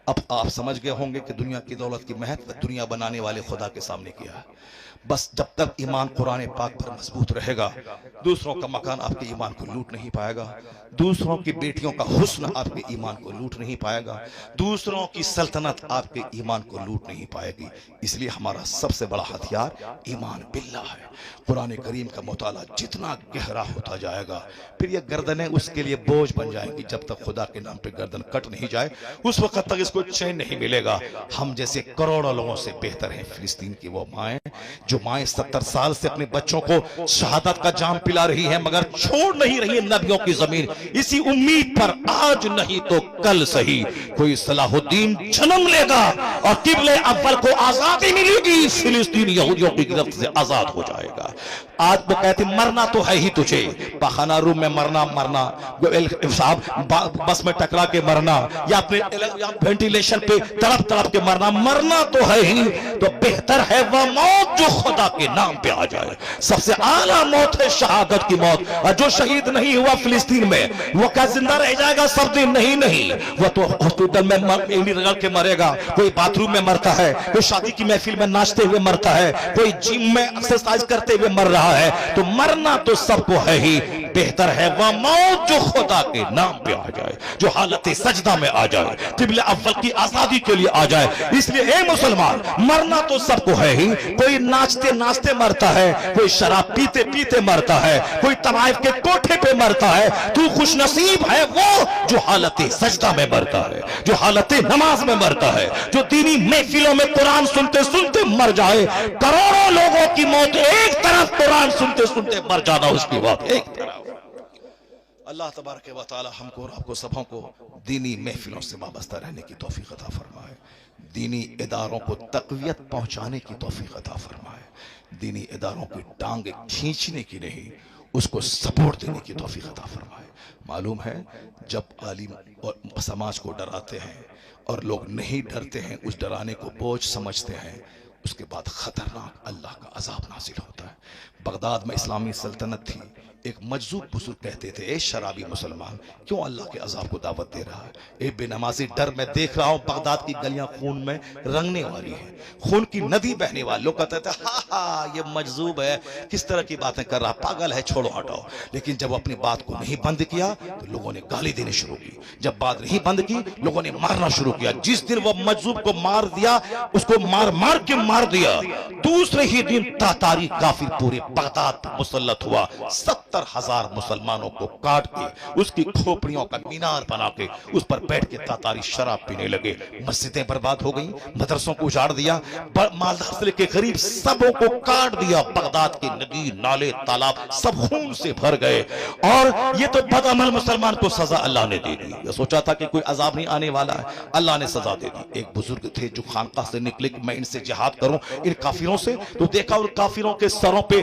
Speaker 1: अब आप समझ गए होंगे कि दुनिया की दौलत की महत्व दुनिया बनाने वाले खुदा के सामने किया है। बस जब तक ईमान कुरान पाक पर मजबूत रहेगा, दूसरों का मकान आपके ईमान को लूट नहीं पाएगा, दूसरों की बेटियों का हुस्न आपके ईमान को लूट नहीं पाएगा, दूसरों की सल्तनत आपके ईमान को लूट नहीं पाएगी। इसलिए हमारा सबसे बड़ा हथियार ईमान बिल्लाह है। कुरान करीम का मुताला जितना गहरा होता जाएगा, फिर ये गर्दनें उसके लिए बोझ बन जाएंगी। जब तक खुदा के नाम पे गर्दन कट नहीं जाए उस वक्त तक इसको चैन नहीं मिलेगा। हम जैसे करोड़ों लोगों से बेहतर है फिलिस्तीन की वो माएं, जो माएं 70 साल से अपने बच्चों को शहादत का जाम पिला रही हैं, मगर छोड़ नहीं रही है नबियों की जमीन, इसी उम्मीद पर आज नहीं तो कल सही कोई सलाहुद्दीन जन्म लेगा और किबले अव्वल को आजादी मिलेगी, फिलिस्तीन यहूदियों की गिरफ्त से आजाद हो जाएगा। आज वो कहते मरना तो है ही तुझे, पाखाना रूम में मरना, साहब बस में टकरा के मरना, या अपने वेंटिलेशन पे तड़प तड़प के मरना, मरना तो है ही, तो बेहतर है वह मौत जो खुदा के नाम पे आ जाए। सबसे आला मौत है शहादत की मौत। और जो शहीद नहीं हुआ फिलिस्तीन में वो क्या जिंदा रह जाएगा सब दिन? नहीं नहीं, वो तो हॉस्पिटल में रगड़ के मरेगा, कोई बाथरूम में मरता है, कोई शादी की महफिल में नाचते हुए मरता है, कोई जिम में एक्सरसाइज करते हुए मर रहा है। तो मरना तो सबको है ही, बेहतर है वह मौत जो खुदा के नाम पे आ जाए, जो हालत सजदा में आ जाए, किबले अव्वल की आजादी के लिए आ जाए। इसलिए ए मुसलमान, मरना तो सबको है ही, कोई नाचते नाचते मरता है, कोई शराब पीते पीते मरता है, कोई तवाइफ के कोठे पे मरता है। तू खुशनसीब है वो जो हालत सजदा में मरता है, जो हालत नमाज में मरता है, जो दीनी महफिलों में कुरान सुनते सुनते मर जाए। करोड़ों लोगों की मौत एक तरफ, कुरान सुनते सुनते मर जाना उसकी बात एक तरफ। अल्लाह तबारक व तआला हमको और आपको सबों को दीनी महफिलों से वाबस्ता रहने की तौफीक अता फरमाए, दीनी इदारों को तक़वियत पहुंचाने की तौफीक अता फरमाए, दीनी इदारों की टांगे खींचने की नहीं, उसको सपोर्ट देने की तौफीक अता फरमाए। मालूम है जब आलिम और समाज को डराते हैं और लोग नहीं डरते हैं, उस डराने को बोझ समझते हैं, उसके बाद खतरनाक अल्लाह का अजाब नाजिल होता है। बगदाद में इस्लामी सल्तनत थी, एक मजजूब बुजुर्ग कहते थे, ए शराबी मुसलमान क्यों अल्लाह के अजाब को दावत दे रहा है? ए बेनमाजी, डर मैं देख रहा हूं बगदाद की गलियां खून में रंगने वाली है, खून की नदी बहने वाली। लोग कहते थे हा हा ये मजजूब है, किस तरह की बातें कर रहा, पागल है, छोड़ो हटाओ। लेकिन जब अपनी बात को नहीं बंद किया तो लोगों ने गाली देनी शुरू की, जब बात नहीं बंद की लोगों ने मारना शुरू किया। जिस दिन वो मजजूब को मार दिया, उसको मार मार के मार दिया। दूसरे ही दिन तातारी काफिर पूरे बगदाद पर मुसल्लत हुआ। 70,000 मुसलमानों को काट के उसकी खोपड़ियों का मीनार बना के उस पर बैठ के तातारी शराब पीने लगे। मस्जिदें बर्बाद हो गई, मदरसों को उजाड़ दिया, मालदार से लेके गरीब सबों को काट दिया। बगदाद के नदी नाले तालाब सब खून से भर गए। और ये तो बदअमल मुसलमान को सजा अल्लाह ने दे दी। ये सोचा था कि कोई अजाब नहीं आने वाला है, अल्लाह ने सजा दे दी। एक बुजुर्ग थे जो खानका से निकले कि मैं इनसे जिहाद करूं, इन काफिरों से, तो देखा उन काफिरों के सरों पे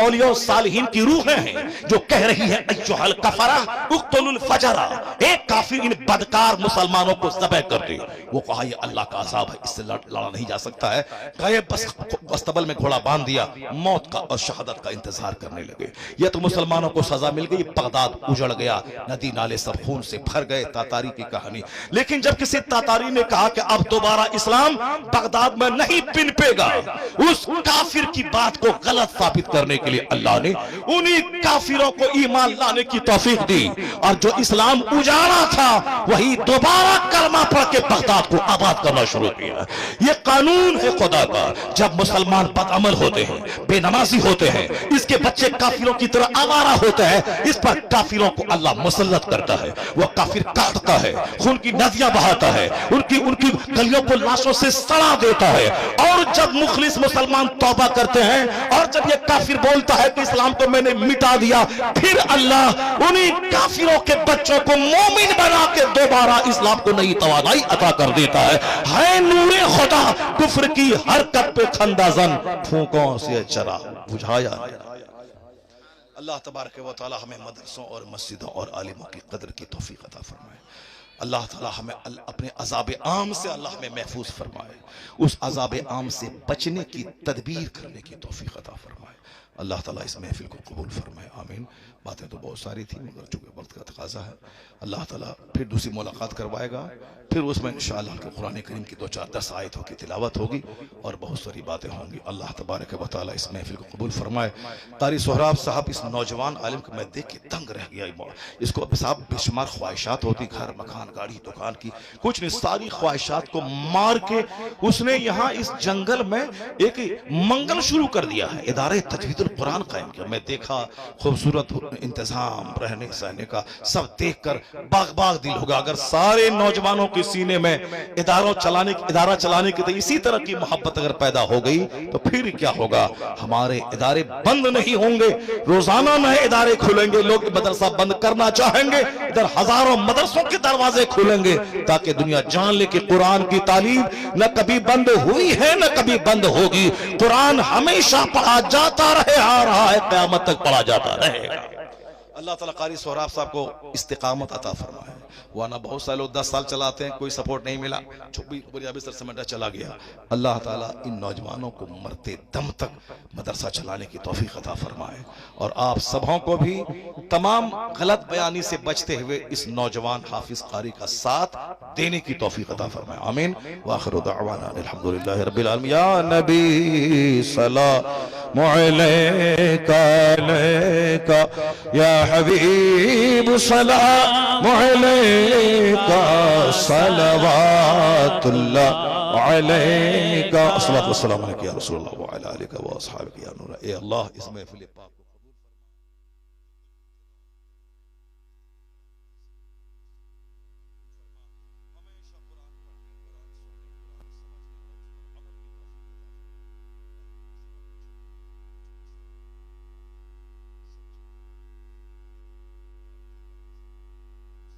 Speaker 1: औलिया और सालिहीन की रूहें हैं जो कह रही है अय्युहल कफरा उक्तुलुल फजरा। एक काफिर इन बदकार मुसलमानों को ज़बह कर दे। वो कहा ये अल्लाह का अजाब है, इससे लड़ा नहीं जा सकता है। गए बस अस्तबल में घोड़ा बांध दिया, मौत का और शहादत का इंतजार करने लगे। ये तो मुसलमानों को सजा मिल गई, बगदाद उजड़ गया, नदी नाले सब खून से भर गए। तातारी की कहानी। लेकिन जब किसी तातारी ने कहा कि अब दोबारा इस्लाम बगदाद में नहीं पिनपेगा, उस काफिर की बात को गलत साबित करने के लिए अल्लाह ने उन्हीं काफिरों को ईमान लाने की तौफीक दी। और जो इस्लाम उजाड़ा था वही दोबारा कलमा पढ़ के बगदाद को आबाद करना शुरू किया। यह कानून है खुदा का। जब मुसलमान बदअमल होते हैं, बेनमाजी होते हैं, इसके बच्चे काफिरों की तरह आवारा होते हैं, इस पर काफिरों को अल्लाह मुसल्लत करता है। वह काफिर काटता है, खून की नदियां बहाता है, उनकी गलियों को लाशों से सड़ा देता है। और जब मुखलिस मुसलमान तौबा करते हैं और जब ये काफिर बोलता है कि इस्लाम को मैंने मिटा दिया, फिर अल्लाह उन्हीं काफिरों के बच्चों को मोमिन बना के दोबारा इस्लाम को नई तवानाई अता कर देता है नूरे खुदा कुफ्र की हरकत पे खंदाजन फूंकों से चरा बुझाया। अल्लाह तबारक व तआला हमें मदरसों और मस्जिदों और आलिमों की कदर की तौफीक अता फरमाए। अल्लाह ताला हमें अपने अज़ाब आम से अल्लाह हमें महफूज फरमाए, उस अज़ाब आम से बचने की तदबीर करने की तौफीक अता फरमाए। अल्लाह ताला इस महफिल को कबूल फरमाए, आमीन। बातें तो बहुत सारी थी मगर चूंकि वक्त का तकाजा है, अल्लाह ताला फिर दूसरी मुलाकात करवाएगा। फिर उसमें इंशाअल्लाह के कुरान करीम की 2-4-10 आयतों की तिलावत होगी और बहुत सारी बातें होंगी। अल्लाह तबारक व तआला इस महफिल को कबूल फरमाए। कारी सोहराब साहब इस नौजवान आलिम को मैं देख के दंग रह गया। इसको साहब बेशुमार ख्वाहिशात होती, घर मकान गाड़ी दुकान की, कुछ नहीं, सारी ख्वाहिशात को मार के उसने यहाँ इस जंगल में एक मंगल शुरू कर दिया है, इदारे तजवीदुल कुरान कायम किया। मैं देखा खूबसूरत इंतजाम रहने सहने का, सब देखकर बाग बाग दिल होगा। अगर सारे नौजवानों के सीने में इदारा चलाने की तो इसी तरह की मोहब्बत अगर पैदा हो गई तो फिर क्या होगा। हमारे इदारे बंद नहीं होंगे, रोजाना नए इदारे खुलेंगे। लोग मदरसा बंद करना चाहेंगे, इधर हजारों मदरसों के दरवाजे खुलेंगे ताकि दुनिया जान ले कि कुरान की तालीम न कभी बंद हुई है न कभी बंद होगी। कुरान हमेशा पढ़ा जाता रहे, आ रहा है, क़यामत तक पढ़ा जाता रहेगा। अल्लाह ताला कारी सोहराब साहब को इस्तिकामत अता फरमाए। वरना बहुत सारे लोग 10 साल चलाते हैं, कोई सपोर्ट नहीं मिला, बिस्तर समेटा चला गया। अल्लाह ताला इन नौजवानों को मरते दम तक मदरसा चलाने की तौफीक अता फरमाए और आप सबों को भी तमाम गलत बयानी से बचते हुए इस नौजवान हाफिज कारी का साथ देने की तौफीक अता फरमाए, आमीन। व आखिरु दअवाना अल्हम्दुलिल्लाहि रब्बिल आलमीन। या नबी सलाम अलैका या हबीब सलाम अलैका सलवातुल्लाह अलैका अस्सलातु वस्सलामु अलैका या रसूलल्लाह व अला आलिका व अस्हाबिका या नूर। ए अल्लाह इस महफिल पाक